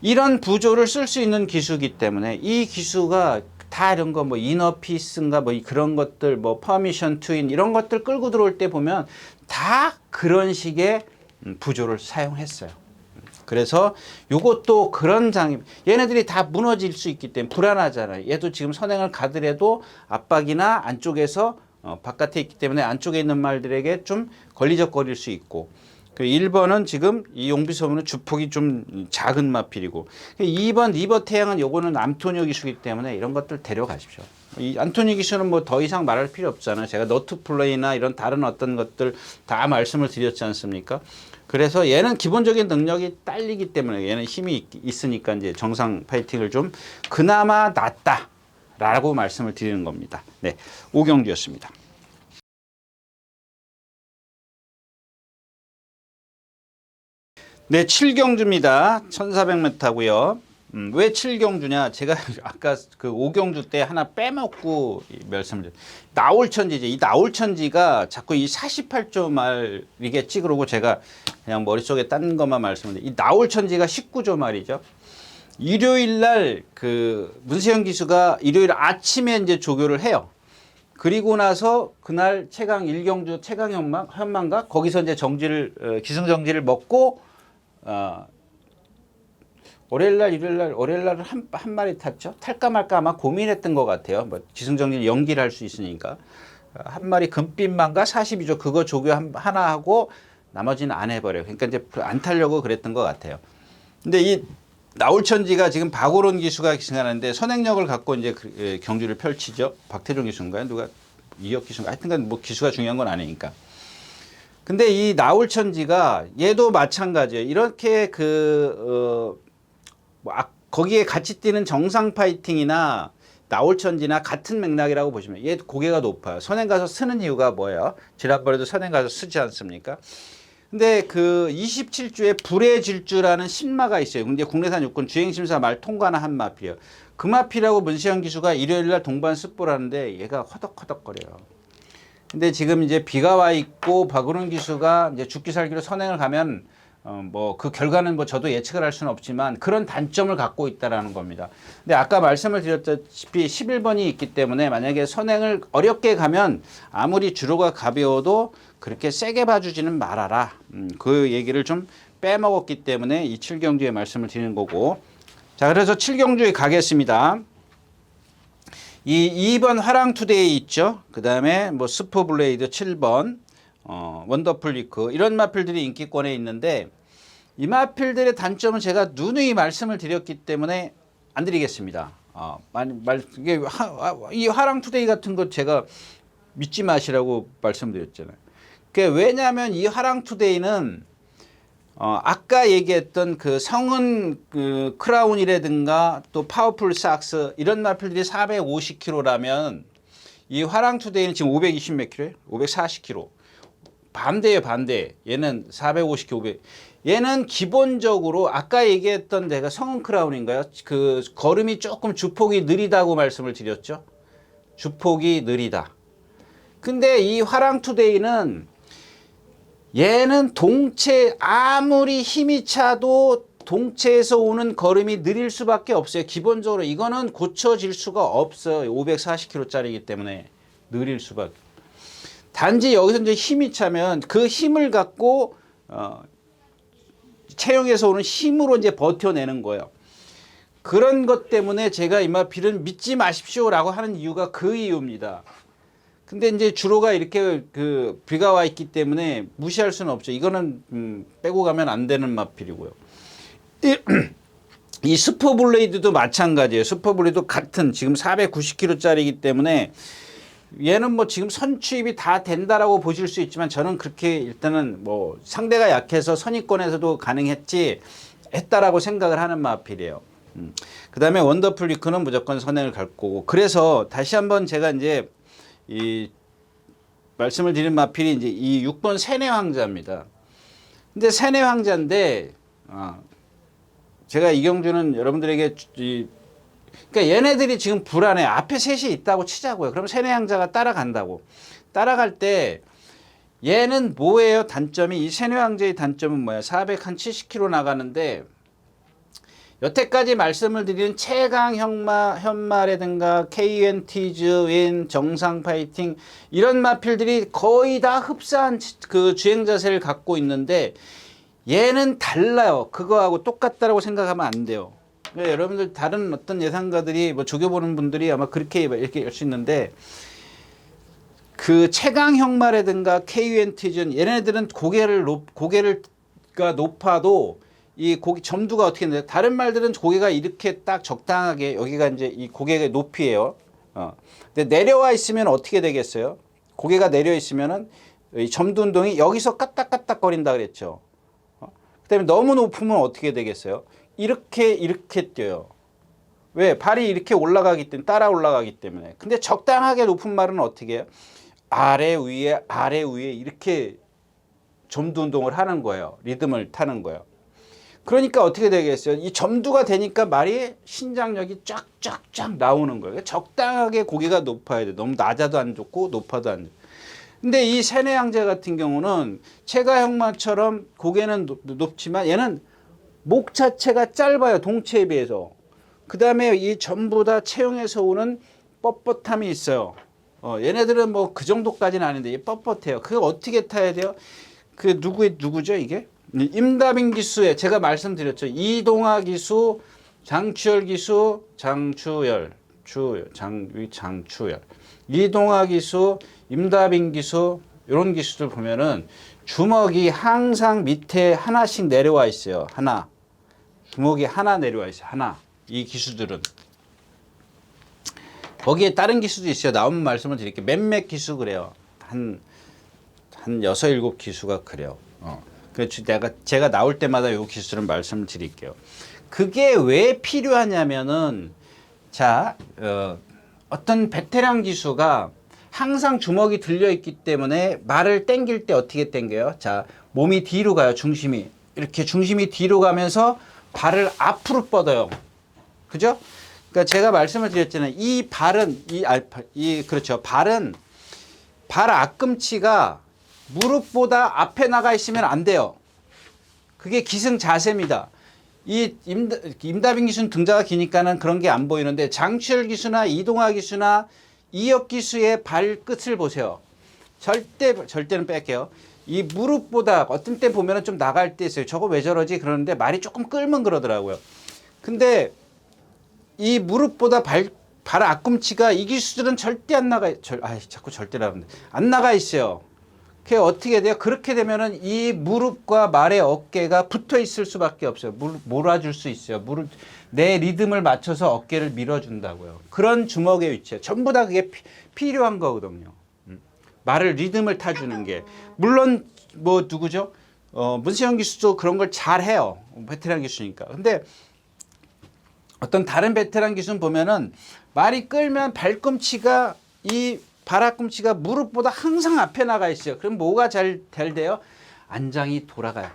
이런 부조를 쓸 수 있는 기수이기 때문에 이 기수가 다 이런 거 뭐 이너피스인가 뭐 그런 것들 뭐 퍼미션 투인 이런 것들 끌고 들어올 때 보면 다 그런 식의 부조를 사용했어요. 그래서 요것도 그런 얘네들이 다 무너질 수 있기 때문에 불안하잖아요. 얘도 지금 선행을 가더라도 압박이나 안쪽에서 바깥에 있기 때문에 안쪽에 있는 말들에게 좀 걸리적거릴 수 있고 그 1번은 지금 이 용비소문은 주폭이 좀 작은 마필이고 2번 리버 태양은 요거는 안토니오 기수이기 때문에 이런 것들 데려가십시오. 이 안토니오 기수는 뭐 더 이상 말할 필요 없잖아요. 제가 너트 플레이나 이런 다른 어떤 것들 다 말씀을 드렸지 않습니까? 그래서 얘는 기본적인 능력이 딸리기 때문에 얘는 힘이 있으니까 이제 정상 파이팅을 좀 그나마 낫다라고 말씀을 드리는 겁니다. 네, 오경주였습니다. 네, 7경주입니다. 1400m고요. 왜 7경주냐? 제가 아까 그 5경주 때 하나 빼먹고 말씀을 나올천지죠. 이 나올천지가 자꾸 이 48조 말이겠지 그러고 제가 그냥 머릿속에 딴 것만 말씀을 드려요. 이 나올천지가 19조 말이죠. 일요일 날 그 문세영 기수가 일요일 아침에 이제 조교를 해요. 그리고 나서 그날 최강 1경주 최강 현망가 거기서 이제 기승정지를 먹고 월요일날 한 마리 탔죠. 탈까 말까 아마 고민했던 것 같아요. 뭐 기승정지를 연기를 할 수 있으니까 한 마리 금빛망가 42조 그거 조교 하나 하고 나머지는 안 해버려요. 그러니까 이제 안 타려고 그랬던 것 같아요. 근데 이 나울천지가 지금 박오론 기수가 기승하는데 선행력을 갖고 이제 경주를 펼치죠. 박태종 기수인가요? 누가 이혁 기수인가? 하여튼간 뭐 기수가 중요한 건 아니니까. 근데 이 나울천지가 얘도 마찬가지예요. 이렇게 거기에 같이 뛰는 정상 파이팅이나 나울천지나 같은 맥락이라고 보시면 얘 고개가 높아요. 선행 가서 쓰는 이유가 뭐예요? 지난번에도 선행 가서 쓰지 않습니까? 근데 그 27주에 불의 질주라는 신마가 있어요. 근데 국내산 육군 주행심사 말 통과나 한 마필이에요. 그 마필하고 문시영 기수가 일요일날 동반 습보라는데 얘가 허덕허덕거려요. 근데 지금 이제 비가 와 있고 박은훈 기수가 이제 죽기 살기로 선행을 가면 뭐 그 결과는 뭐 저도 예측을 할 수는 없지만 그런 단점을 갖고 있다라는 겁니다. 근데 아까 말씀을 드렸다시피 11번이 있기 때문에 만약에 선행을 어렵게 가면 아무리 주로가 가벼워도 그렇게 세게 봐주지는 말아라. 그 얘기를 좀 빼먹었기 때문에 이 7경주의 말씀을 드리는 거고. 자, 그래서 7경주에 가겠습니다. 이 2번 화랑투데이 있죠. 그 다음에 뭐 스포블레이드 7번, 원더풀 리크 이런 마필들이 인기권에 있는데 이 마필들의 단점은 제가 누누이 말씀을 드렸기 때문에 안 드리겠습니다. 이게 이 화랑투데이 같은 거 제가 믿지 마시라고 말씀드렸잖아요. 왜냐하면 이 화랑투데이는 아까 얘기했던 그 성은 그 크라운이라든가 또 파워풀 삭스 이런 마필들이 450kg라면 이 화랑투데이는 지금 520 몇 킬로예요? 540kg. 반대예요, 반대. 얘는 450kg, 500. 얘는 기본적으로 아까 얘기했던 내가 성은 크라운인가요? 그 걸음이 조금 주폭이 느리다고 말씀을 드렸죠. 주폭이 느리다. 근데 이 화랑투데이는 얘는 동체 아무리 힘이 차도 동체에서 오는 걸음이 느릴 수밖에 없어요. 기본적으로 이거는 고쳐질 수가 없어요. 540kg짜리이기 때문에 느릴 수밖에. 단지 여기서 이제 힘이 차면 그 힘을 갖고 체형에서 오는 힘으로 이제 버텨내는 거예요. 그런 것 때문에 제가 이 마필은 믿지 마십시오라고 하는 이유가 그 이유입니다. 근데 이제 주로가 이렇게 그 비가 와 있기 때문에 무시할 수는 없죠. 이거는 빼고 가면 안 되는 마필이고요. 이 슈퍼블레이드도 마찬가지예요. 슈퍼블레이드도 같은 지금 490kg짜리이기 때문에 얘는 뭐 지금 선취입이 다 된다라고 보실 수 있지만 저는 그렇게 일단은 뭐 상대가 약해서 선의권에서도 했다라고 생각을 하는 마필이에요. 그 다음에 원더풀 리크는 무조건 선행을 갈 거고. 그래서 다시 한번 제가 이제 이 말씀을 드린 마필이 이제 이 6번 세뇌 황자입니다. 근데 세뇌 황자인데 제가 이경주는 여러분들에게 그러니까 얘네들이 지금 불안해. 앞에 셋이 있다고 치자고요. 그럼 세뇌 황자가 따라간다고. 따라갈 때 얘는 뭐예요? 단점이 이 세뇌 황자의 단점은 뭐야? 470km 나가는데 여태까지 말씀을 드린 최강 현마라든가 KUNT즈, 윈, 정상 파이팅 이런 마필들이 거의 다 흡사한 그 주행 자세를 갖고 있는데 얘는 달라요. 그거하고 똑같다라고 생각하면 안 돼요. 그러니까 여러분들 다른 어떤 예상가들이 뭐 조교보는 분들이 아마 그렇게 이렇게 할 수 있는데 그 최강 현마라든가 KUNT즈 얘네들은 고개가 높아도 이 고기 점두가 어떻게 되냐? 다른 말들은 고개가 이렇게 딱 적당하게 여기가 이제 이 고개의 높이에요. 근데 내려와 있으면 어떻게 되겠어요? 고개가 내려 있으면은 이 점두 운동이 여기서 까딱까딱거린다 그랬죠. 그다음에 너무 높으면 어떻게 되겠어요? 이렇게 뛰어요. 왜? 발이 이렇게 올라가기 때문에 따라 올라가기 때문에. 근데 적당하게 높은 말은 어떻게 해요? 아래 위에 이렇게 점두 운동을 하는 거예요. 리듬을 타는 거예요. 그러니까 어떻게 되겠어요? 이 점두가 되니까 말이 신장력이 쫙쫙쫙 나오는 거예요. 적당하게 고개가 높아야 돼. 너무 낮아도 안 좋고 높아도 안 좋고. 근데 이 세뇌 황제 같은 경우는 체가형마처럼 고개는 높지만 얘는 목 자체가 짧아요. 동체에 비해서. 그 다음에 이 전부 다 체형에서 오는 뻣뻣함이 있어요. 얘네들은 뭐 그 정도까지는 아닌데 뻣뻣해요. 그거 어떻게 타야 돼요? 그 누구죠 이게? 임다빈 기수에 제가 말씀드렸죠. 이동하 기수, 장추열 기수, 장추열. 이동하 기수, 임다빈 기수 이런 기수들 보면은 주먹이 항상 밑에 하나씩 내려와 있어요. 하나. 주먹이 하나 내려와 있어요. 하나. 이 기수들은. 거기에 다른 기수도 있어요. 나오면 말씀을 드릴게요. 몇몇 기수 그래요. 한 6, 7 기수가 그래요. 그래서 제가 나올 때마다 요 기수를 말씀을 드릴게요. 그게 왜 필요하냐면은 자, 어떤 베테랑 기수가 항상 주먹이 들려 있기 때문에 말을 당길 때 어떻게 당겨요? 자, 몸이 뒤로 가요. 중심이. 이렇게 중심이 뒤로 가면서 발을 앞으로 뻗어요. 그죠? 그러니까 제가 말씀을 드렸잖아요. 이 발은 그렇죠. 발은 발 앞꿈치가 무릎보다 앞에 나가 있으면 안 돼요. 그게 기승 자세입니다. 이 임다빈 기수는 등자가 기니까는 그런 게 안 보이는데 장추열 기수나 이동하 기수나 이혁 기수의 발끝을 보세요. 절대는 뺄게요. 이 무릎보다 어떤 때 보면은 좀 나갈 때 있어요. 저거 왜 저러지? 그러는데 말이 조금 끌면 그러더라고요. 근데 이 무릎보다 발 앞꿈치가 이 기수들은 절대 안 나가, 자꾸 절대라는데 안 나가 있어요. 그게 어떻게 돼요? 그렇게 되면은 이 무릎과 말의 어깨가 붙어 있을 수밖에 없어요. 몰아줄 수 있어요. 내 리듬을 맞춰서 어깨를 밀어준다고요. 그런 주먹의 위치에 전부 다 그게 필요한 거거든요. 말을 리듬을 타주는 게. 물론 뭐 누구죠? 문세영 기수도 그런 걸 잘해요. 베테랑 기수니까. 근데 어떤 다른 베테랑 기수는 보면은 말이 끌면 발꿈치가 이 발꿈치가 무릎보다 항상 앞에 나가 있어요. 그럼 뭐가 잘 돼요? 안장이 돌아가요.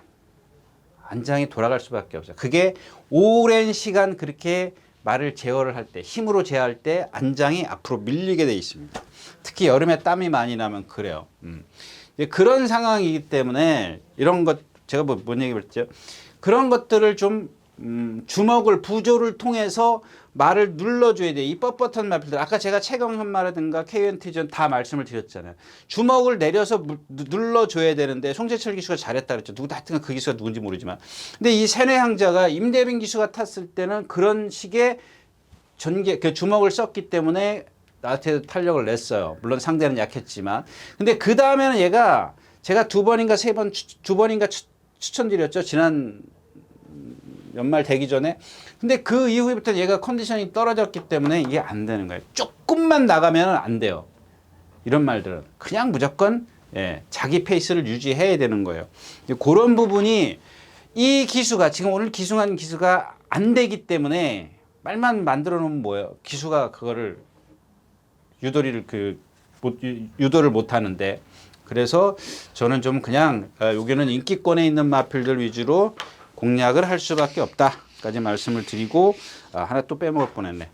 안장이 돌아갈 수밖에 없어요. 그게 오랜 시간 그렇게 말을 제어를 할 때, 힘으로 제어할 때 안장이 앞으로 밀리게 돼 있습니다. 특히 여름에 땀이 많이 나면 그래요. 그런 상황이기 때문에 이런 것 제가 뭔 얘기 했죠? 그런 것들을 좀 주먹을 부조를 통해서 말을 눌러줘야 돼. 이 뻣뻣한 말들. 아까 제가 최경현마라든가 KNT전 다 말씀을 드렸잖아요. 주먹을 내려서 눌러줘야 되는데 송재철 기수가 잘했다 그랬죠. 하여튼 그 기수가 누군지 모르지만. 근데 이 세뇌항자가 임대빈 기수가 탔을 때는 그런 식의 그 주먹을 썼기 때문에 나한테 탄력을 냈어요. 물론 상대는 약했지만. 근데 그 다음에는 얘가 제가 두 번인가 추천드렸죠. 지난 연말 되기 전에. 근데 그 이후부터 얘가 컨디션이 떨어졌기 때문에 이게 안 되는 거예요. 조금만 나가면 안 돼요. 이런 말들은 그냥 무조건 자기 페이스를 유지해야 되는 거예요. 그런 부분이 이 기수가 지금 오늘 기승한 기수가 안 되기 때문에 말만 만들어 놓으면 뭐예요? 기수가 그거를 유도를 못 하는데. 그래서 저는 좀 그냥 여기는 인기권에 있는 마필들 위주로 공략을 할 수밖에 없다까지 말씀을 드리고 하나 또 빼먹을 뻔했네.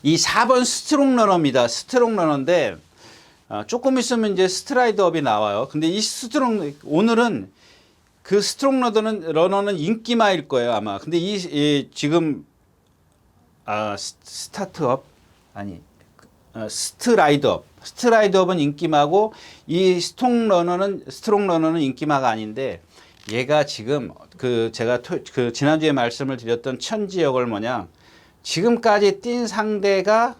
이 4번 스트롱 러너입니다. 스트롱 러너인데 조금 있으면 이제 스트라이드업이 나와요. 근데 이 오늘은 그 스트롱 러너는 인기마일 거예요 아마. 근데 지금 스타트업 아니 스트라이드업은 인기마고 이 스트롱 러너는 인기마가 아닌데. 얘가 지금 제가 지난주에 말씀을 드렸던 천지역을 지금까지 뛴 상대가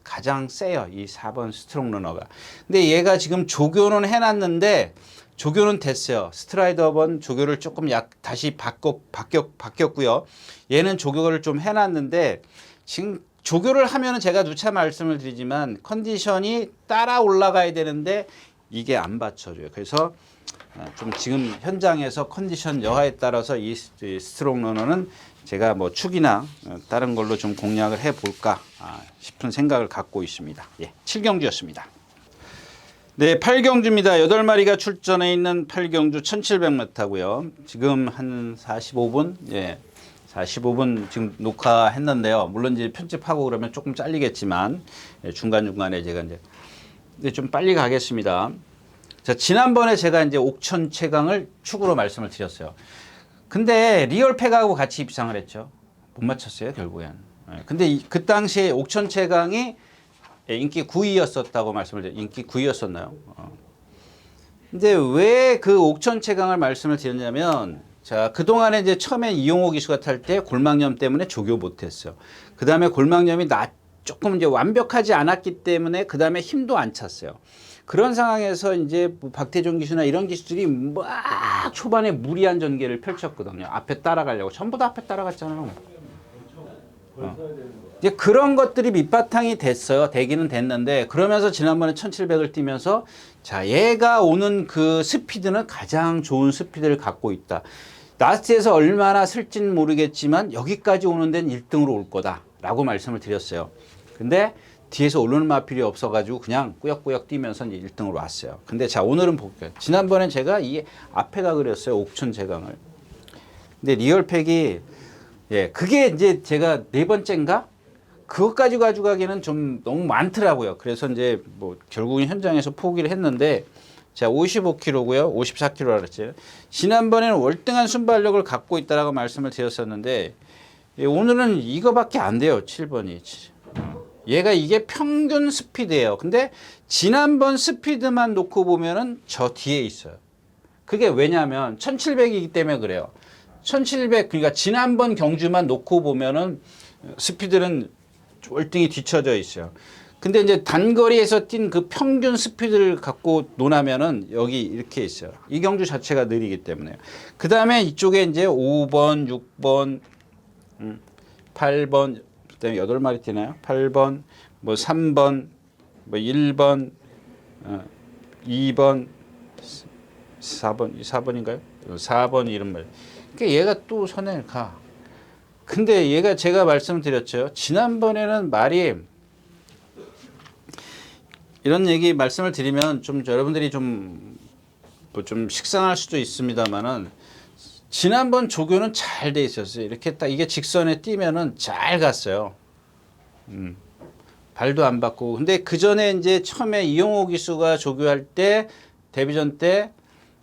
가장 세요. 이 4번 스트롱 러너가. 근데 얘가 지금 조교는 해놨는데 조교는 됐어요. 스트라이더번 조교를 조금 다시 바뀌었고요. 얘는 조교를 좀 해놨는데 지금 조교를 하면은 제가 누차 말씀을 드리지만 컨디션이 따라 올라가야 되는데 이게 안 받쳐줘요. 그래서 좀 지금 현장에서 컨디션 여하에 따라서 이 스트롱 러너는 제가 뭐 축이나 다른 걸로 좀 공략을 해볼까 싶은 생각을 갖고 있습니다. 7경주였습니다. 네, 8경주입니다. 8마리가 출전해 있는 8경주 1700m고요. 지금 한 45분, 45분 지금 녹화했는데요. 물론 이제 편집하고 그러면 조금 잘리겠지만 중간중간에 제가 이제 좀 빨리 가겠습니다. 자, 지난번에 제가 이제 옥천 최강을 축으로 말씀을 드렸어요. 근데 리얼팩하고 같이 입상을 했죠. 못 맞췄어요, 결국엔. 근데 그 당시에 옥천 최강이 인기 9위였었다고 말씀을 드렸어요. 인기 9위였었나요? 근데 왜 그 옥천 최강을 말씀을 드렸냐면, 자, 그동안에 이제 처음에 이용호 기수가 탈 때 골막염 때문에 조교 못했어요. 그 다음에 골막염이 조금 이제 완벽하지 않았기 때문에 그 다음에 힘도 안 찼어요. 그런 상황에서 이제 뭐 박태종 기수나 이런 기수들이 막 초반에 무리한 전개를 펼쳤거든요. 앞에 따라가려고. 전부 다 앞에 따라갔잖아요. 이제 그런 것들이 밑바탕이 됐어요. 되기는 됐는데 그러면서 지난번에 1700을 뛰면서 자, 얘가 오는 그 스피드는 가장 좋은 스피드를 갖고 있다. 라스트에서 얼마나 쓸진 모르겠지만 여기까지 오는 데는 1등으로 올 거다라고 말씀을 드렸어요. 근데 뒤에서 오르는 마필이 없어가지고 그냥 꾸역꾸역 뛰면서 이제 1등으로 왔어요. 근데 자, 오늘은 볼게요. 지난번엔 제가 이 앞에다 그렸어요. 옥천 제강을. 근데 리얼팩이 예, 그게 이제 제가 네 번째인가? 그것까지 가져가기는 좀 너무 많더라고요. 그래서 이제 뭐 결국은 현장에서 포기를 했는데 자, 55kg고요. 54kg라 그랬죠. 지난번에는 월등한 순발력을 갖고 있다라고 말씀을 드렸었는데 예, 오늘은 이거밖에 안 돼요. 7번이. 얘가 이게 평균 스피드예요. 근데 지난번 스피드만 놓고 보면은 저 뒤에 있어요. 그게 왜냐면 1700이기 때문에 그래요. 1700 그러니까 지난번 경주만 놓고 보면은 스피드는 월등히 뒤쳐져 있어요. 근데 이제 단거리에서 뛴 그 평균 스피드를 갖고 논하면은 여기 이렇게 있어요. 이 경주 자체가 느리기 때문에요. 그 다음에 이쪽에 이제 5번, 6번, 8번, 그다음에 8마리 뛰나요? 8번, 뭐 3번, 뭐 1번, 2번, 4번인가요? 4번 이런 말. 그러니까 얘가 또 선행을 가. 근데 얘가 제가 말씀드렸죠. 지난번에는 말이 이런 얘기 말씀을 드리면 좀 여러분들이 좀 식상할 수도 있습니다만은 지난번 조교는 잘 돼 있었어요. 이렇게 딱 이게 직선에 뛰면은 잘 갔어요. 발도 안 받고. 근데 그 전에 이제 처음에 이용호 기수가 조교할 때 데뷔전 때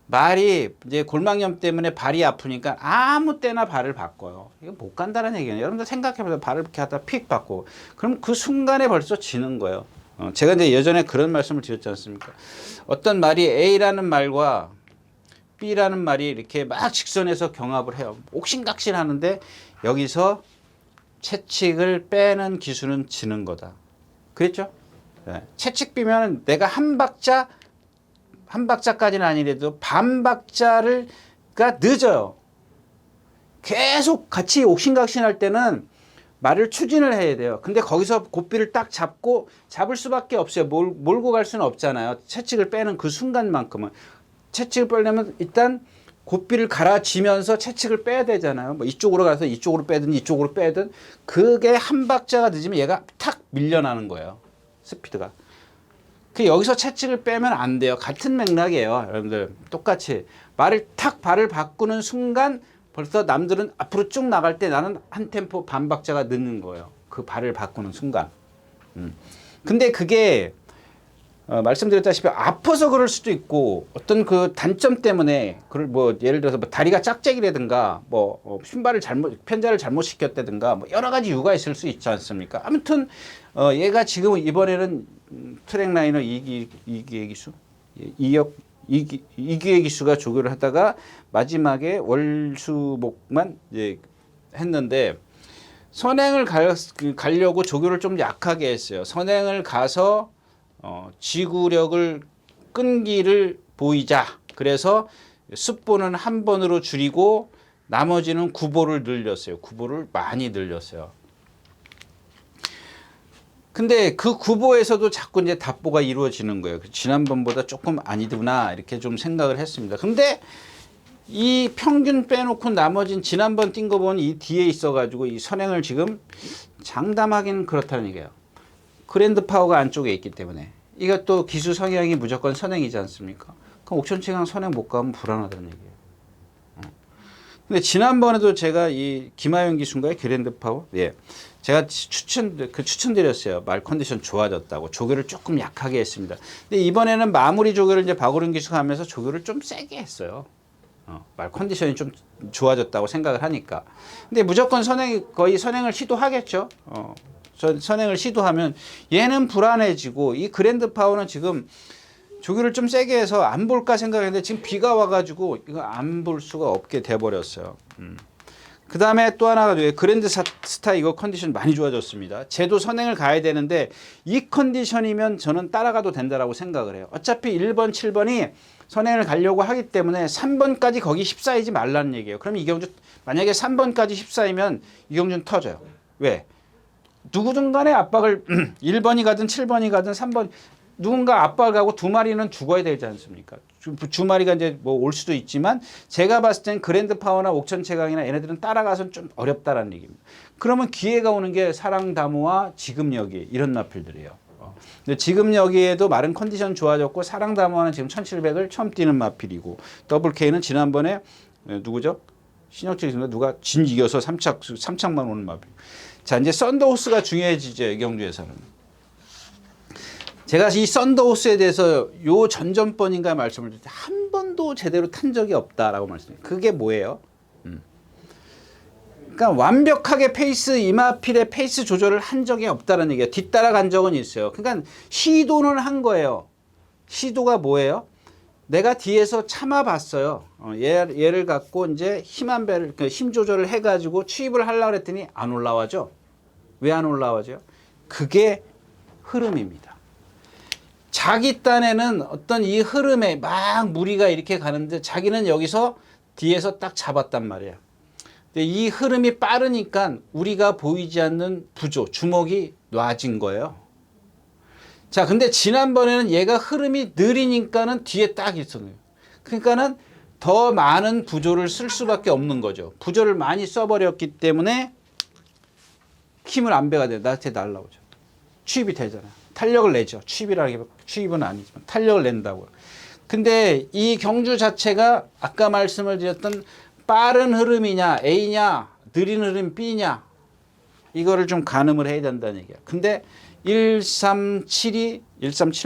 말이 이제 골망염 때문에 발이 아프니까 아무 때나 발을 바꿔요. 이거 못 간다는 얘기예요. 여러분들 생각해보세요. 발을 이렇게 하다 픽 바꿔. 그럼 그 순간에 벌써 지는 거예요. 제가 이제 예전에 그런 말씀을 드렸지 않습니까? 어떤 말이 A라는 말과 B라는 말이 이렇게 막 직선에서 경합을 해요. 옥신각신 하는데 여기서 채찍을 빼는 기수는 지는 거다. 그랬죠? 네. 채찍 비면 내가 한 박자까지는 아니래도 반 박자가 늦어요. 계속 같이 옥신각신 할 때는 말을 추진을 해야 돼요. 근데 거기서 고삐를 딱 잡을 수밖에 없어요. 몰고 갈 수는 없잖아요. 채찍을 빼는 그 순간만큼은. 채찍을 빼려면 일단 고삐를 갈아쥐면서 채찍을 빼야 되잖아요. 뭐 이쪽으로 가서 이쪽으로 빼든 이쪽으로 빼든 그게 한 박자가 늦으면 얘가 탁 밀려나는 거예요. 스피드가. 그 여기서 채찍을 빼면 안 돼요. 같은 맥락이에요. 여러분들 똑같이 발을 바꾸는 순간 벌써 남들은 앞으로 쭉 나갈 때 나는 한 템포 반 박자가 늦는 거예요. 그 발을 바꾸는 순간. 근데 그게 말씀드렸다시피 아파서 그럴 수도 있고 어떤 그 단점 때문에 뭐 예를 들어서 뭐 다리가 짝짝이라든가 뭐 신발을 편자를 잘못 시켰다든가 뭐 여러 가지 이유가 있을 수 있지 않습니까? 아무튼 얘가 지금 이번에는 트랙 라이너 이기의 기수 이기의 기수가 조교를 하다가 마지막에 월수목만 이제 했는데 선행을 가려고 조교를 좀 약하게 했어요. 선행을 가서 지구력을 끈기를 보이자. 그래서 숫보는 한 번으로 줄이고 나머지는 구보를 늘렸어요. 구보를 많이 늘렸어요. 근데 그 구보에서도 자꾸 이제 답보가 이루어지는 거예요. 지난번보다 조금 아니구나 이렇게 좀 생각을 했습니다. 근데 이 평균 빼놓고 나머진 지난번 뛴 거 보면 이 뒤에 있어가지고 이 선행을 지금 장담하기는 그렇다는 얘기예요. 그랜드 파워가 안쪽에 있기 때문에. 이것도 기수 성향이 무조건 선행이지 않습니까? 그럼 옥천체강 선행 못 가면 불안하다는 얘기예요. 근데 지난번에도 제가 이 김하영 기수인가요? 그랜드 파워? 예. 제가 추천드렸어요. 말 컨디션 좋아졌다고. 조교를 조금 약하게 했습니다. 근데 이번에는 마무리 조교를 이제 박오른 기수가 하면서 조교를 좀 세게 했어요. 말 컨디션이 좀 좋아졌다고 생각을 하니까. 근데 무조건 거의 선행을 시도하겠죠. 선행을 시도하면 얘는 불안해지고 이 그랜드 파워는 지금 조교를 좀 세게 해서 안 볼까 생각했는데 지금 비가 와가지고 이거 안 볼 수가 없게 돼버렸어요. 그 다음에 또 하나가 그랜드 스타 이거 컨디션 많이 좋아졌습니다. 쟤도 선행을 가야 되는데 이 컨디션이면 저는 따라가도 된다라고 생각을 해요. 어차피 1번, 7번이 선행을 가려고 하기 때문에 3번까지 거기 휩싸이지 말라는 얘기예요. 그럼 이경주 만약에 3번까지 휩싸이면 이경주는 터져요. 왜? 누구든 간에 압박을 1번이 가든 7번이 가든 3번 누군가 압박을 가고 두 마리는 죽어야 되지 않습니까? 두 마리가 이제 뭐 올 수도 있지만 제가 봤을 땐 그랜드 파워나 옥천 최강이나 얘네들은 따라가서는 좀 어렵다라는 얘기입니다. 그러면 기회가 오는 게 사랑다모와 지금여기 이런 마필들이에요. 근데 지금여기에도 마른 컨디션 좋아졌고 사랑다모는 지금 1700을 처음 뛰는 마필이고 더블 K는 지난번에 누구죠? 신혁철이 누가 진 이겨서 3착만 오는 마필. 자 이제 썬더호스가 중요해지죠. 이경주에서는. 제가 이 썬더호스에 대해서 요 전전번인가 말씀을 드릴 때 한 번도 제대로 탄 적이 없다라고 말씀드려요. 그게 뭐예요? 그러니까 완벽하게 페이스 이마필의 페이스 조절을 한 적이 없다는 얘기예요. 뒤따라간 적은 있어요. 그러니까 시도는 한 거예요. 시도가 뭐예요? 내가 뒤에서 참아봤어요. 얘를 갖고 이제 힘한 배를 힘 조절을 해가지고 추입을 하려고 했더니 안 올라와죠. 왜 안 올라와죠? 그게 흐름입니다. 자기 딴에는 어떤 이 흐름에 막 무리가 이렇게 가는데 자기는 여기서 뒤에서 딱 잡았단 말이야. 근데 이 흐름이 빠르니까 우리가 보이지 않는 부조, 주먹이 놔진 거예요. 자, 근데 지난번에는 얘가 흐름이 느리니까는 뒤에 딱 있었네요. 그러니까는 더 많은 부조를 쓸 수밖에 없는 거죠. 부조를 많이 써버렸기 때문에 힘을 안 배가 돼요. 나한테 날라오죠. 추입이 되잖아요. 탄력을 내죠. 추입은 아니지만 탄력을 낸다고요. 근데 이 경주 자체가 아까 말씀을 드렸던 빠른 흐름이냐 A냐 느린 흐름 B냐 이거를 좀 가늠을 해야 된다는 얘기야. 근데 137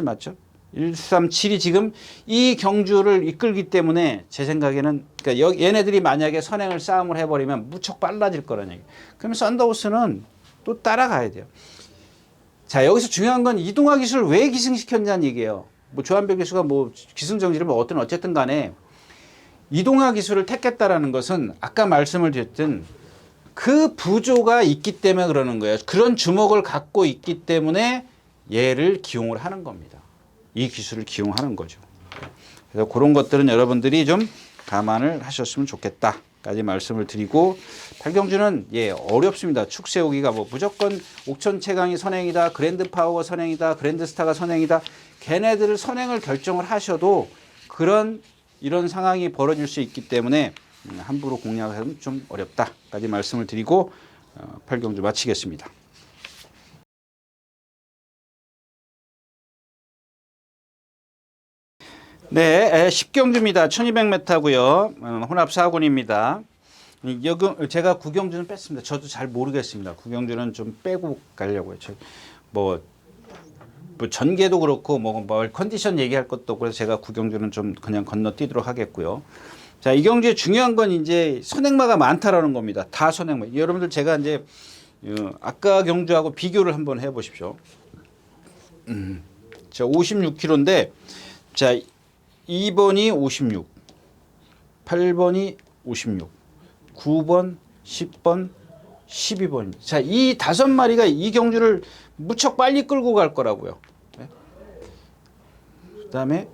맞죠? 137이 지금 이 경주를 이끌기 때문에 제 생각에는 그러니까 얘네들이 만약에 선행을 싸움을 해버리면 무척 빨라질 거라는 얘기. 그러면 썬더호스는 또 따라가야 돼요. 자, 여기서 중요한 건 이동화 기술을 왜 기승시켰냐는 얘기예요. 뭐 조한별 교수가 뭐 기승정지를 뭐 어쨌든 간에 이동화 기술을 택했다라는 것은 아까 말씀을 드렸던 그 부조가 있기 때문에 그러는 거예요. 그런 주목을 갖고 있기 때문에 얘를 기용을 하는 겁니다. 이 기술을 기용하는 거죠. 그래서 그런 것들은 여러분들이 좀 감안을 하셨으면 좋겠다까지 말씀을 드리고 팔경주는 어렵습니다. 축 세우기가 뭐 무조건 옥천 최강이 선행이다, 그랜드 파워가 선행이다, 그랜드 스타가 선행이다. 걔네들을 선행을 결정을 하셔도 이런 상황이 벌어질 수 있기 때문에 함부로 공략하기는 좀 어렵다까지 말씀을 드리고 팔경주 마치겠습니다. 네, 10경주입니다. 1200m고요. 혼합 4군입니다. 제가 구경주는 뺐습니다. 저도 잘 모르겠습니다. 구경주는 좀 빼고 가려고요. 뭐 전개도 그렇고 뭐 컨디션 얘기할 것도 없고 그래서 제가 구경주는 좀 그냥 건너뛰도록 하겠고요. 자, 이 경주에 중요한 건 이제 선행마가 많다라는 겁니다. 다 선행마. 여러분들 제가 이제 아까 경주하고 비교를 한번 해보십시오. 자, 56km인데 자 2번이 56, 8번이 56, 9번, 10번, 12번. 자, 이 5마리가 이 경주를 무척 빨리 끌고 갈 거라고요. 네? 그 다음에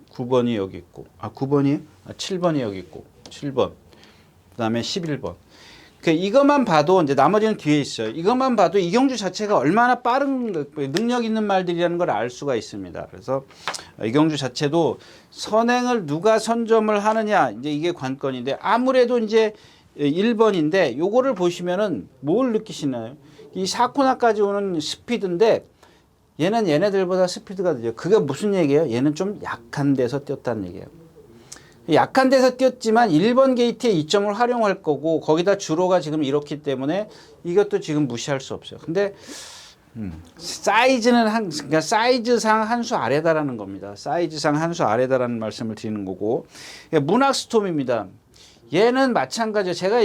9번이 여기 있고 7번이 여기 있고 7번 그 다음에 11번. 이것만 봐도 이제 나머지는 뒤에 있어요. 이것만 봐도 이 경주 자체가 얼마나 빠른 능력 있는 말들이라는 걸 알 수가 있습니다. 그래서 이 경주 자체도 선행을 누가 선점을 하느냐 이제 이게 관건인데 아무래도 이제 1번인데 요거를 보시면은 뭘 느끼시나요? 이 4코너까지 오는 스피드인데 얘는 얘네들보다 스피드가 늦어요. 그게 무슨 얘기예요? 얘는 좀 약한 데서 뛰었다는 얘기예요. 약한 데서 뛰었지만 1번 게이트의 이점을 활용할 거고 거기다 주로가 지금 이렇기 때문에 이것도 지금 무시할 수 없어요. 근데 사이즈는 그러니까 사이즈상 한 수 아래다라는 겁니다. 사이즈상 한 수 아래다라는 말씀을 드리는 거고 문학스톰입니다. 얘는 마찬가지예요. 제가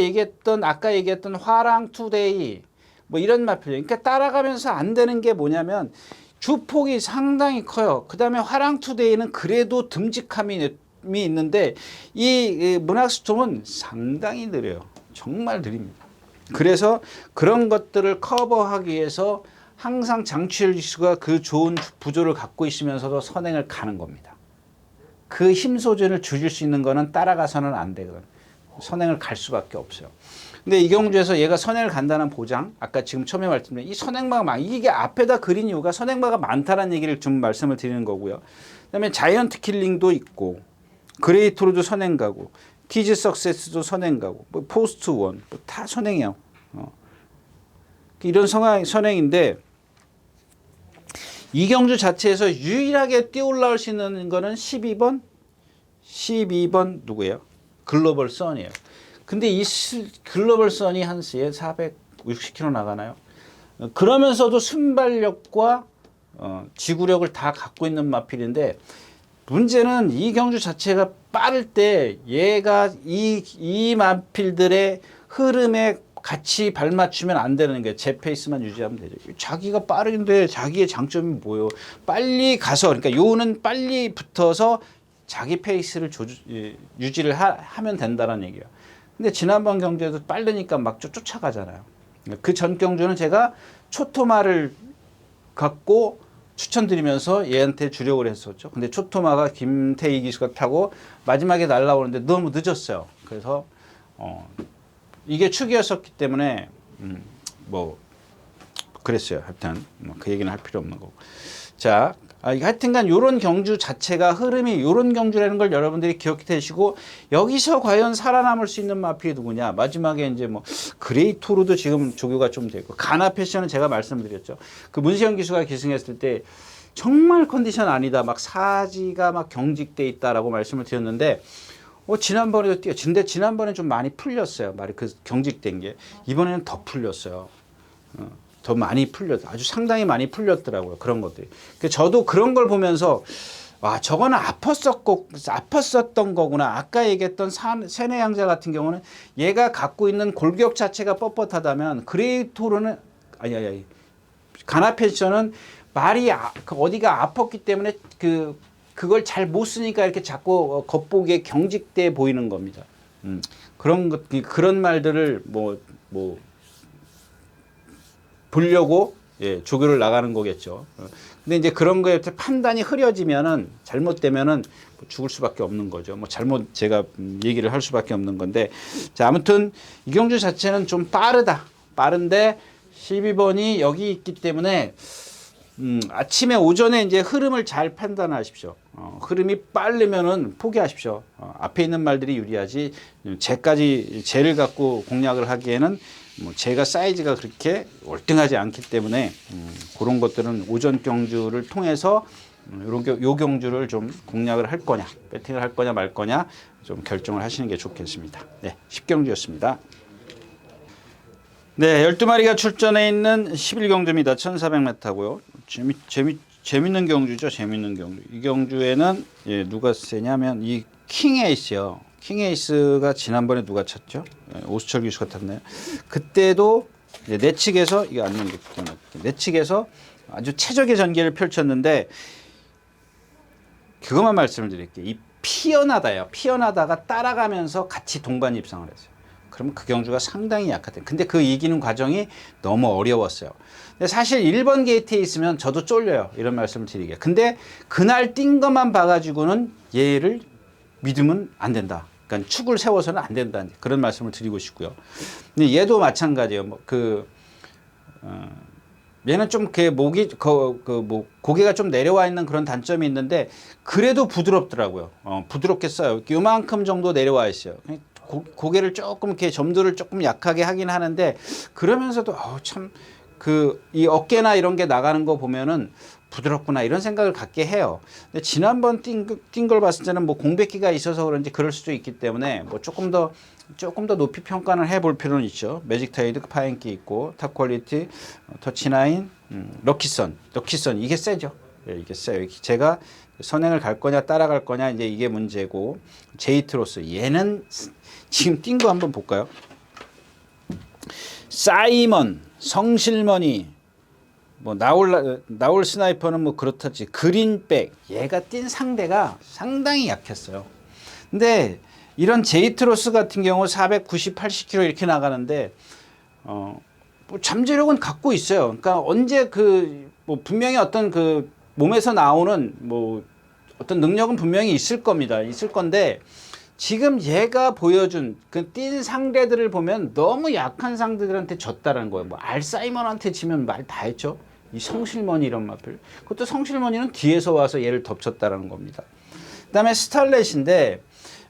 아까 얘기했던 화랑 투데이 뭐 이런 마필이에요. 그러니까 따라가면서 안 되는 게 뭐냐면 주폭이 상당히 커요. 그 다음에 화랑 투데이는 그래도 듬직함이 있는데 이 문학스톰은 상당히 느려요. 정말 느립니다. 그래서 그런 것들을 커버하기 위해서 항상 장치열 기수가 그 좋은 부조를 갖고 있으면서도 선행을 가는 겁니다. 그 힘 소진을 줄일 수 있는 거는 따라가서는 안 되거든. 선행을 갈 수밖에 없어요. 근데 이경주에서 얘가 선행을 간다는 보장, 아까 지금 처음에 말씀드린 이 선행마가 이게 앞에다 그린 이유가 선행마가 많다는 얘기를 좀 말씀을 드리는 거고요. 그다음에 자이언트 킬링도 있고, 그레이토르도 선행 가고, 티즈 석세스도 선행 가고, 뭐 포스트 원, 뭐 다 선행이에요. 이런 선행인데 이경주 자체에서 유일하게 뛰어올라올 수 있는 거는 12번 누구예요? 글로벌 선이에요. 근데 이 글로벌 선이 한스에 460km 나가나요? 그러면서도 순발력과 지구력을 다 갖고 있는 마필인데 문제는 이경주 자체가 빠를 때 얘가 이 마필들의 흐름에 같이 발맞추면 안 되는 게 제 페이스만 유지하면 되죠. 자기가 빠른데 자기의 장점이 뭐예요? 빨리 가서 그러니까 요는 빨리 붙어서 자기 페이스를 유지를 하면 된다는 얘기예요. 근데 지난번 경주에도 빠르니까 막 쫓아가잖아요. 그 전 경주는 제가 초토마를 갖고 추천드리면서 얘한테 주력을 했었죠. 근데 초토마가 김태희 기수가 타고 마지막에 날라오는데 너무 늦었어요. 그래서 이게 축이었었기 때문에 뭐 그랬어요. 하여튼 그 얘기는 할 필요 없는 거고. 자, 하여튼간 요런 경주 자체가 흐름이 요런 경주라는 걸 여러분들이 기억해 두시고 여기서 과연 살아남을 수 있는 마필이 누구냐. 마지막에 이제 뭐 그레이토르도 지금 조교가 좀 되고 가나 패션은 제가 말씀드렸죠. 그 문시영 기수가 기승했을 때 정말 컨디션 아니다. 막 사지가 막 경직돼 있다라고 말씀을 드렸는데 지난번에도 뛰어. 근데 지난번에 좀 많이 풀렸어요. 말이 그 경직된 게. 이번에는 더 풀렸어요. 더 많이 아주 상당히 많이 풀렸더라고요. 그런 것들이. 저도 그런 걸 보면서 와, 저거는 아팠었던 거구나. 아까 얘기했던 세네양자 같은 경우는 얘가 갖고 있는 골격 자체가 뻣뻣하다면 그레이토르는 아니 가나 펜션은 말이 어디가 아팠기 때문에 그걸 잘 못 쓰니까 이렇게 자꾸 겉보기에 경직돼 보이는 겁니다. 그런 말들을 보려고 조교를 나가는 거겠죠. 근데 이제 그런 거에 판단이 흐려지면은 잘못되면은 죽을 수밖에 없는 거죠. 잘못 제가 얘기를 할 수밖에 없는 건데. 자, 아무튼 이경주 자체는 좀 빠른데 12번이 여기 있기 때문에 아침에 오전에 이제 흐름을 잘 판단하십시오. 흐름이 빠르면은 포기하십시오. 앞에 있는 말들이 유리하지. 쟤를 갖고 공략을 하기에는 제가 사이즈가 그렇게 월등하지 않기 때문에 그런 것들은 오전 경주를 통해서 요 경주를 좀 공략을 할 거냐, 배팅을 할 거냐 말 거냐 좀 결정을 하시는 게 좋겠습니다. 네, 10경주였습니다. 네, 12마리가 출전해 있는 11경주입니다. 1400m고요. 재밌는 경주죠. 재밌는 경주. 이 경주에는 누가 세냐면 이 킹에이스요. 킹에이스가 지난번에 누가 쳤죠? 오수철 기수가 탔네요. 그때도 내측에서 이거 안 넘겼기 때문에 내측에서 아주 최적의 전개를 펼쳤는데 그것만 말씀을 드릴게요. 이 피어나다가 따라가면서 같이 동반 입상을 했어요. 그러면 그 경주가 상당히 약하대요. 근데 그 이기는 과정이 너무 어려웠어요. 근데 사실 1번 게이트에 있으면 저도 쫄려요. 이런 말씀을 드리게. 근데 그날 뛴 것만 봐가지고는 얘를 믿으면 안 된다. 그러니까 축을 세워서는 안 된다. 그런 말씀을 드리고 싶고요. 근데 얘도 마찬가지예요. 얘는 좀 고개가 좀 내려와 있는 그런 단점이 있는데 그래도 부드럽더라고요. 부드럽게 써요. 요만큼 정도 내려와 있어요. 고개를 조금 이렇게 점도를 조금 약하게 하긴 하는데 그러면서도 이 어깨나 이런 게 나가는 거 보면은 부드럽구나 이런 생각을 갖게 해요. 근데 지난번 뛴 걸 봤을 때는 공백기가 있어서 그런지 그럴 수도 있기 때문에 조금 더 높이 평가를 해볼 필요는 있죠. 매직 타이드 파인키 있고 탑 퀄리티 터치나인 럭키선 이게 세죠. 이게 세요. 제가 선행을 갈 거냐 따라갈 거냐 이제 이게 문제고 제이트로스 얘는 지금 뛴 거 한번 볼까요? 사이먼 성실머니 나올 스나이퍼는 그렇다지 그린백 얘가 뛴 상대가 상당히 약했어요. 근데 이런 제이트로스 같은 경우 490, 80km 이렇게 나가는데 뭐 잠재력은 갖고 있어요. 그러니까 언제 뭐 분명히 어떤 몸에서 나오는 뭐 어떤 능력은 분명히 있을 겁니다. 있을 건데 지금 얘가 보여준 뛴 상대들을 보면 너무 약한 상대들한테 졌다라는 거예요. 뭐 알사이먼한테 지면 말 다 했죠. 이 성실머니 이런 마필. 그것도 성실머니는 뒤에서 와서 얘를 덮쳤다라는 겁니다. 그다음에 스탈렛인데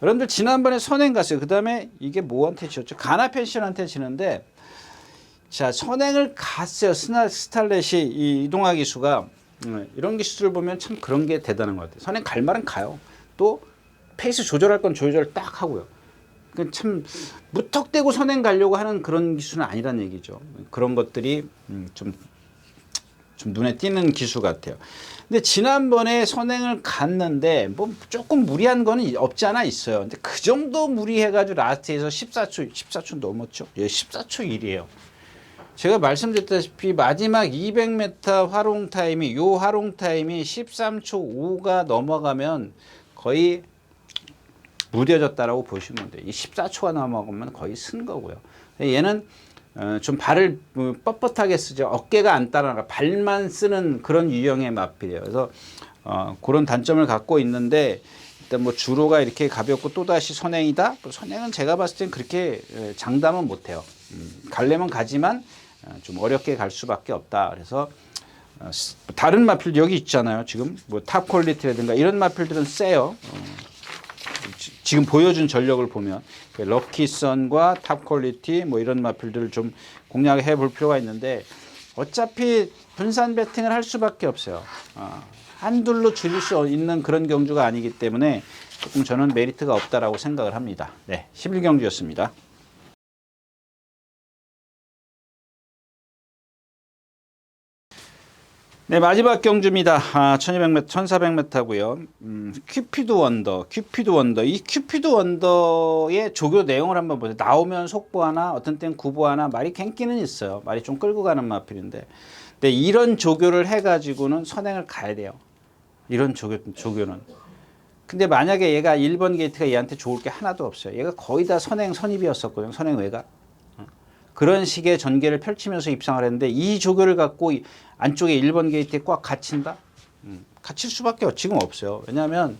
여러분들 지난번에 선행 갔어요. 그다음에 이게 뭐한테 지었죠? 가나 펜션한테 지는데 자 선행을 갔어요. 스탈렛이 이 이동화 기수가 이런 기수를 보면 참 그런 게 대단한 것 같아요. 선행 갈 말은 가요. 또 페이스 조절할 건 조절 딱 하고요. 참 무턱대고 선행 가려고 하는 그런 기수는 아니란 얘기죠. 그런 것들이 좀 눈에 띄는 기수 같아요. 근데 지난번에 선행을 갔는데 뭐 조금 무리한 거는 없지 않아 있어요. 근데 그 정도 무리해가지고 라스트에서 14초 넘었죠. 예, 14초 1이에요. 제가 말씀드렸다시피 마지막 200m 활용 타임이 13초 5가 넘어가면 거의 무뎌졌다라고 보시면 돼요. 이 14초가 넘어가면 거의 쓴 거고요. 얘는 좀 발을 뻣뻣하게 쓰죠. 어깨가 안 따라가 발만 쓰는 그런 유형의 마필이에요. 그래서 그런 단점을 갖고 있는데 일단 뭐 주로가 이렇게 가볍고 또다시 선행이다. 선행은 제가 봤을 땐 그렇게 장담은 못해요. 가려면 가지만 좀 어렵게 갈 수밖에 없다. 그래서 다른 마필 여기 있잖아요. 지금 뭐 탑 퀄리티라든가 이런 마필들은 세요. 지금 보여준 전력을 보면 럭키선과 탑 퀄리티 뭐 이런 마필들을 좀 공략해 볼 필요가 있는데 어차피 분산 배팅을 할 수밖에 없어요. 한둘로 줄일 수 있는 그런 경주가 아니기 때문에 조금 저는 메리트가 없다라고 생각을 합니다. 네, 11경주였습니다. 네, 마지막 경주입니다. 1200m, 1400m고요. 큐피드 원더. 이 큐피드 원더의 조교 내용을 한번 보세요. 나오면 속보 하나, 어떤 땐 구보 하나, 말이 갱기는 있어요. 말이 좀 끌고 가는 마필인데. 근데 이런 조교를 해가지고는 선행을 가야 돼요. 이런 조교는. 근데 만약에 얘가 1번 게이트가 얘한테 좋을 게 하나도 없어요. 얘가 거의 다 선입이었었거든요. 선행 외가. 그런 식의 전개를 펼치면서 입상을 했는데 이 조교를 갖고 안쪽에 1번 게이트에 꽉 갇힌다? 갇힐 수밖에 지금 없어요. 왜냐하면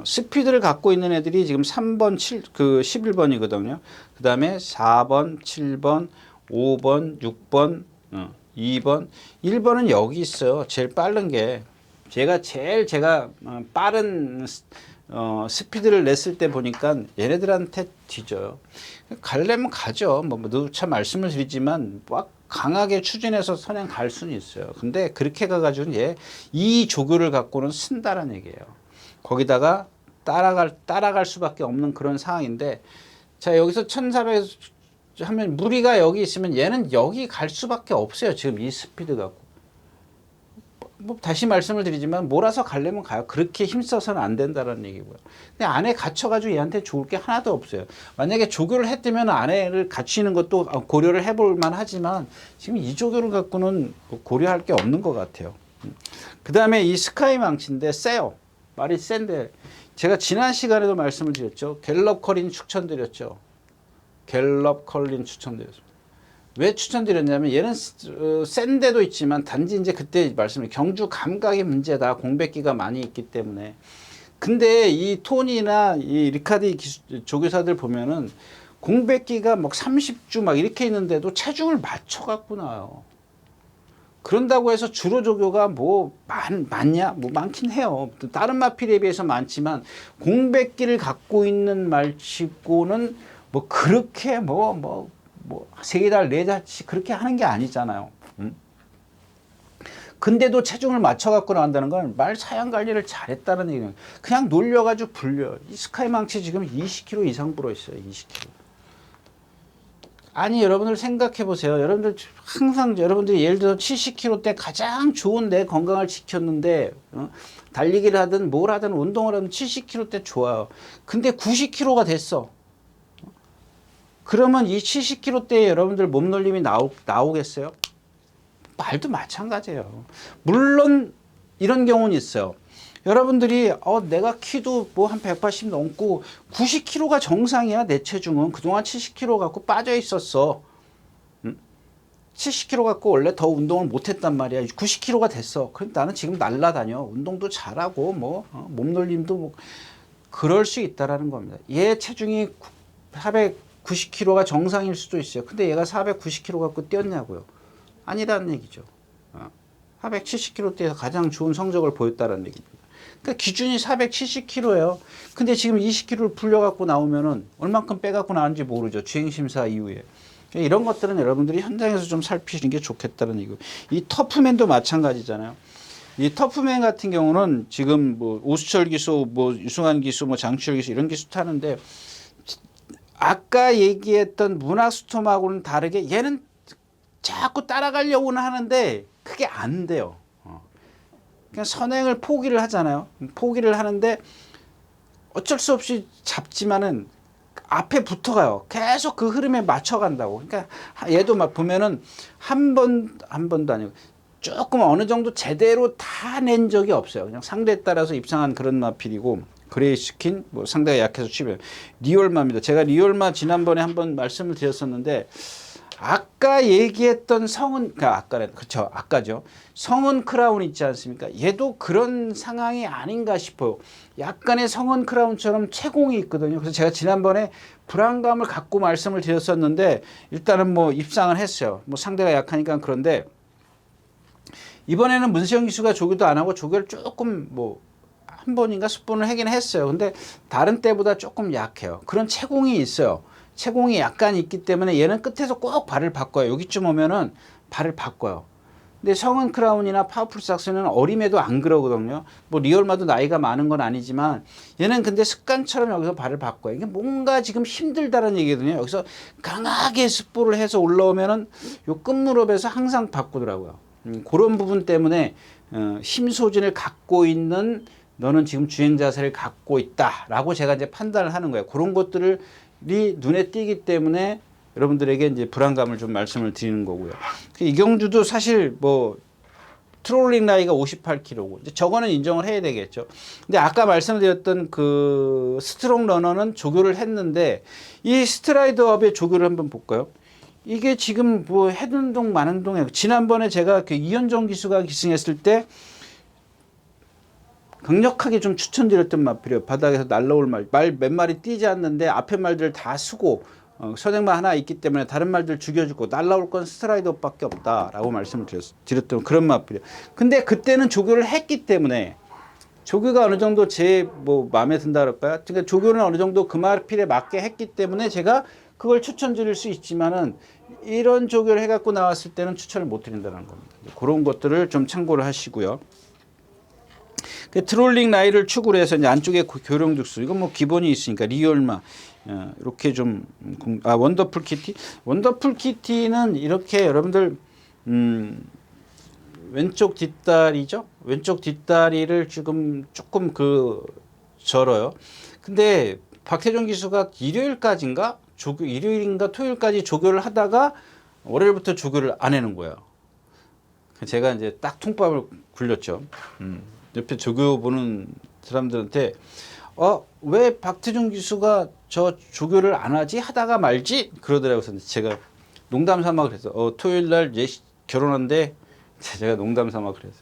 스피드를 갖고 있는 애들이 지금 3번, 11번이거든요. 그 다음에 4번, 7번, 5번, 6번, 2번, 1번은 여기 있어요. 제일 빠른 게. 제가 빠른 스피드를 냈을 때 보니까 얘네들한테 뒤져요. 가려면 가죠. 누차 말씀을 드리지만 막 강하게 추진해서 선행 갈 수는 있어요. 근데 그렇게 가가지고 이 조교를 갖고는 쓴다는 얘기예요. 거기다가 따라갈 수밖에 없는 그런 상황인데 자 여기서 1400 하면 무리가 여기 있으면 얘는 여기 갈 수밖에 없어요. 지금 이 스피드 갖고. 뭐 다시 말씀을 드리지만 몰아서 가려면 가요. 그렇게 힘써서는 안 된다는 얘기고요. 근데 안에 갇혀가지고 얘한테 좋을 게 하나도 없어요. 만약에 조교를 했다면 안에를 갇히는 것도 고려를 해볼 만하지만 지금 이 조교를 갖고는 고려할 게 없는 것 같아요. 그 다음에 이 스카이 망치인데 세요. 말이 센데 제가 지난 시간에도 말씀을 드렸죠. 갤럽 컬린 추천드렸죠. 갤럽 컬린 추천드렸습니다. 왜 추천드렸냐면 얘는 센 데도 있지만 단지 이제 그때 말씀드린 경주 감각의 문제다. 공백기가 많이 있기 때문에. 근데 이 토니나 이 리카디 조교사들 보면은 공백기가 막 30주 막 이렇게 있는데도 체중을 맞춰 갖고 나와요. 그런다고 해서 주로 조교가 뭐 많냐? 뭐 많긴 해요. 다른 마필에 비해서 많지만 공백기를 갖고 있는 말치고는 뭐 그렇게 뭐 3달, 4달씩 그렇게 하는 게 아니잖아요. 근데도 체중을 맞춰갖고 나온다는 건 말 사양 관리를 잘했다는 얘기예요. 그냥 놀려가지고 불려요. 이 스카이 망치 지금 20kg 이상 불어있어요. 20kg. 아니 여러분들 생각해 보세요. 여러분들 항상 여러분들이 예를 들어 70kg 때 가장 좋은 내 건강을 지켰는데 달리기를 하든 뭘 하든 운동을 하든 70kg 때 좋아요. 근데 90kg가 됐어. 그러면 이 70kg 대에 여러분들 몸놀림이 나오겠어요? 말도 마찬가지예요. 물론 이런 경우는 있어요. 여러분들이 내가 키도 뭐 한 180 넘고 90kg가 정상이야. 내 체중은 그동안 70kg 갖고 빠져 있었어. 70kg 갖고 원래 더 운동을 못했단 말이야. 90kg가 됐어. 그럼 나는 지금 날라다녀. 운동도 잘하고 뭐 몸놀림도 뭐 그럴 수 있다라는 겁니다. 얘 체중이 490kg가 정상일 수도 있어요. 근데 얘가 490kg 갖고 뛰었냐고요. 아니라는 얘기죠. 470kg대에서 가장 좋은 성적을 보였다는 얘기입니다. 그러니까 기준이 470kg예요. 근데 지금 20kg를 불려갖고 나오면은 얼만큼 빼갖고 나왔는지 모르죠. 주행심사 이후에. 이런 것들은 여러분들이 현장에서 좀 살피시는 게 좋겠다는 얘기고. 이 터프맨도 마찬가지잖아요. 이 터프맨 같은 경우는 지금 뭐 오수철 기수, 뭐 유승환 기수, 뭐 장치열 기수 이런 기수 타는데 아까 얘기했던 문학수톰하고는 다르게 얘는 자꾸 따라가려고는 하는데 그게 안 돼요. 그냥 선행을 포기를 하잖아요. 포기를 하는데 어쩔 수 없이 잡지만은 앞에 붙어가요. 계속 그 흐름에 맞춰간다고. 그러니까 얘도 막 보면은 한 번도 아니고 조금 어느 정도 제대로 다 낸 적이 없어요. 그냥 상대에 따라서 입상한 그런 마필이고 그레이스킨 뭐 상대가 약해서 치면 리올마입니다. 제가 리올마 지난번에 한번 말씀을 드렸었는데 아까 얘기했던 성은 그렇죠. 아까죠. 성은 크라운 있지 않습니까? 얘도 그런 상황이 아닌가 싶어요. 약간의 성은 크라운처럼 채공이 있거든요. 그래서 제가 지난번에 불안감을 갖고 말씀을 드렸었는데 일단은 뭐 입상을 했어요. 뭐 상대가 약하니까. 그런데 이번에는 문세영 기수가 조교도 안 하고 조교를 조금 뭐 한 번인가 10번을 하긴 했어요. 근데 다른 때보다 조금 약해요. 그런 채공이 있어요. 채공이 약간 있기 때문에 얘는 끝에서 꼭 발을 바꿔요. 여기쯤 오면은 발을 바꿔요. 근데 성은 크라운이나 파워풀 삭스는 어림에도 안 그러거든요. 뭐 리얼마도 나이가 많은 건 아니지만 얘는 근데 습관처럼 여기서 발을 바꿔요. 이게 뭔가 지금 힘들다는 얘기거든요. 여기서 강하게 습보를 해서 올라오면은 요 끝무렵에서 항상 바꾸더라고요. 그런 부분 때문에 힘 소진을 갖고 있는 너는 지금 주행 자세를 갖고 있다라고 제가 이제 판단을 하는 거예요. 그런 것들을 눈에 띄기 때문에 여러분들에게 이제 불안감을 좀 말씀을 드리는 거고요. 이경주도 사실 뭐 트롤링 나이가 58kg고 이제 저거는 인정을 해야 되겠죠. 근데 아까 말씀드렸던 그 스트롱 러너는 조교를 했는데 이 스트라이드업의 조교를 한번 볼까요? 이게 지금 뭐 해운동 만운동에 지난번에 제가 그 이현정 기수가 기승했을 때 강력하게 좀 추천드렸던 마필이에요. 바닥에서 날라올 말 몇 마리 뛰지 않는데 앞에 말들을 다 쓰고 선행만 하나 있기 때문에 다른 말들 죽여주고 날라올 건 스트라이더밖에 없다라고 말씀을 드렸던 그런 마필이에요. 근데 그때는 조교를 했기 때문에 조교가 어느 정도 제 뭐 마음에 든다 그럴까요? 그러니까 조교는 어느 정도 그 마필에 맞게 했기 때문에 제가 그걸 추천드릴 수 있지만은 이런 조교를 해갖고 나왔을 때는 추천을 못 드린다는 겁니다. 그런 것들을 좀 참고를 하시고요. 트롤링 나이를 축으로 해서 이제 안쪽에 교령 죽수 이건 뭐 기본이 있으니까 리얼마 이렇게 좀 원더풀 키티 원더풀 키티는 이렇게 여러분들 왼쪽 뒷다리죠 왼쪽 뒷다리를 지금 조금 절어요. 근데 박태종 기수가 일요일까지인가 일요일인가 토요일까지 조교를 하다가 월요일부터 조교를 안 해는 거예요. 제가 이제 딱 통밥을 굴렸죠. 옆에 조교 보는 사람들한테 왜 박태종 기수가 저 조교를 안 하지 하다가 말지 그러더라고요. 그래서 제가 농담 삼아 그래서 토요일 날 결혼한데 제가 농담 삼아 그래서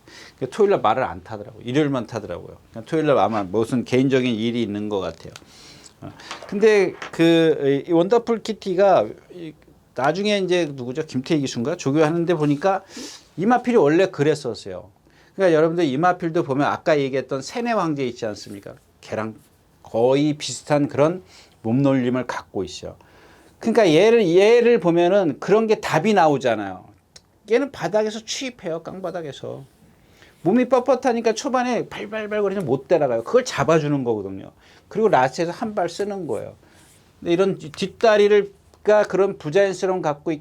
토요일 날 말을 안 타더라고요. 일요일만 타더라고요. 토요일 날 아마 무슨 개인적인 일이 있는 것 같아요. 근데 그 원더풀 키티가 나중에 이제 누구죠? 김태희 기수인가 조교하는데 보니까 이마필이 원래 그랬었어요. 그러니까 여러분들 이마필도 보면 아까 얘기했던 세네 황제 있지 않습니까? 걔랑 거의 비슷한 그런 몸놀림을 갖고 있어요. 그러니까 얘를 보면은 그런 게 답이 나오잖아요. 얘는 바닥에서 취입해요. 깡바닥에서. 몸이 뻣뻣하니까 초반에 발발발거리면 못 따라가요. 그걸 잡아주는 거거든요. 그리고 라스트에서 한 발 쓰는 거예요. 근데 이런 뒷다리를 그런 부자연스러움 갖고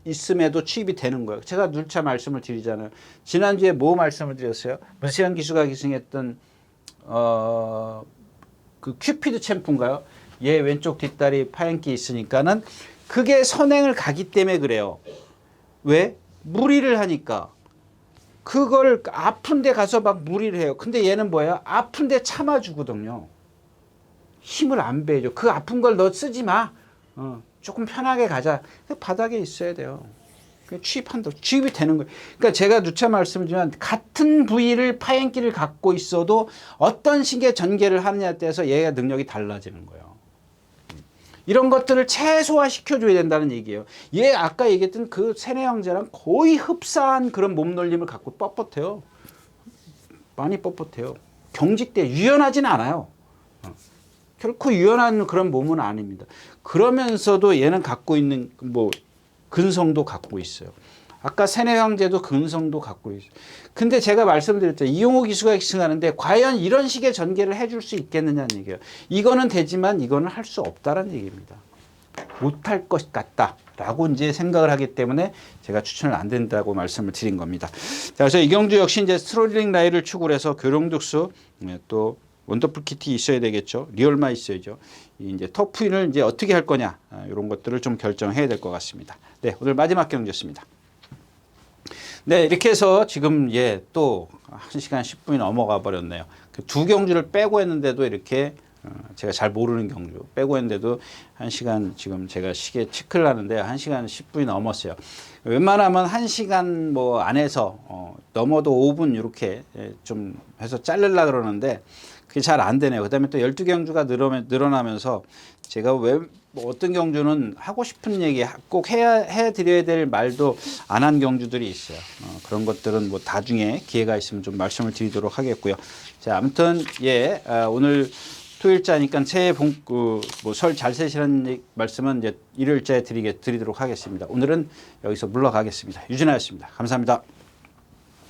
있음에도 취입이 되는 거예요. 제가 누차 말씀을 드리잖아요. 지난주에 뭐 말씀을 드렸어요? 문세영 기수가 기승했던 그 큐피드 챔프인가요? 얘 왼쪽 뒷다리 파행기 있으니까는 그게 선행을 가기 때문에 그래요. 왜? 무리를 하니까. 그걸 아픈데 가서 막 무리를 해요. 근데 얘는 뭐야? 아픈데 참아주거든요. 힘을 안 빼줘. 그 아픈 걸 너 쓰지 마. 조금 편하게 가자. 바닥에 있어야 돼요. 취입한다. 취입이 되는 거예요. 그러니까 제가 누차 말씀드리지만 같은 부위를 파행기를 갖고 있어도 어떤 식의 전개를 하느냐에 따라서 얘가 능력이 달라지는 거예요. 이런 것들을 최소화시켜줘야 된다는 얘기예요. 얘 아까 얘기했던 그 세뇌 형제랑 거의 흡사한 그런 몸놀림을 갖고 뻣뻣해요. 많이 뻣뻣해요. 경직돼 유연하지는 않아요. 결코 유연한 그런 몸은 아닙니다. 그러면서도 얘는 갖고 있는 뭐 근성도 갖고 있어요. 아까 세뇌 형제도 근성도 갖고 있어요. 근데 제가 말씀드렸죠. 이용호 기수가 엑싱하는데 과연 이런 식의 전개를 해줄 수 있겠느냐는 얘기예요. 이거는 되지만 이거는 할 수 없다는 얘기입니다. 못할 것 같다라고 이제 생각을 하기 때문에 제가 추천을 안 된다고 말씀을 드린 겁니다. 자, 그래서 이경주 역시 이제 스트롤링 라이를 축으로 해서 교룡득수 또 원더풀 키티 있어야 되겠죠. 리얼마 있어야죠. 이제 터프인을 이제 어떻게 할 거냐 이런 것들을 좀 결정해야 될 것 같습니다. 네, 오늘 마지막 경주였습니다. 네, 이렇게 해서 지금 또 1시간 10분이 넘어가 버렸네요. 그 두 경주를 빼고 했는데도 이렇게 제가 잘 모르는 경주 빼고 했는데도 1시간 지금 제가 시계 체크를 하는데 1시간 10분이 넘었어요. 웬만하면 1시간 뭐 안에서 넘어도 5분 이렇게 좀 해서 자르려고 그러는데 그게 잘 안 되네요. 그다음에 또 12경주가 늘어나면서 제가 왜 뭐 어떤 경주는 하고 싶은 얘기 꼭 해드려야 될 말도 안 한 경주들이 있어요. 그런 것들은 뭐 나중에 기회가 있으면 좀 말씀을 드리도록 하겠고요. 자, 아무튼 오늘 토요일자니까 새해 뭐 설 잘 세시라는 말씀은 이제 일요일자에 드리도록 하겠습니다. 오늘은 여기서 물러가겠습니다. 유진아였습니다. 감사합니다.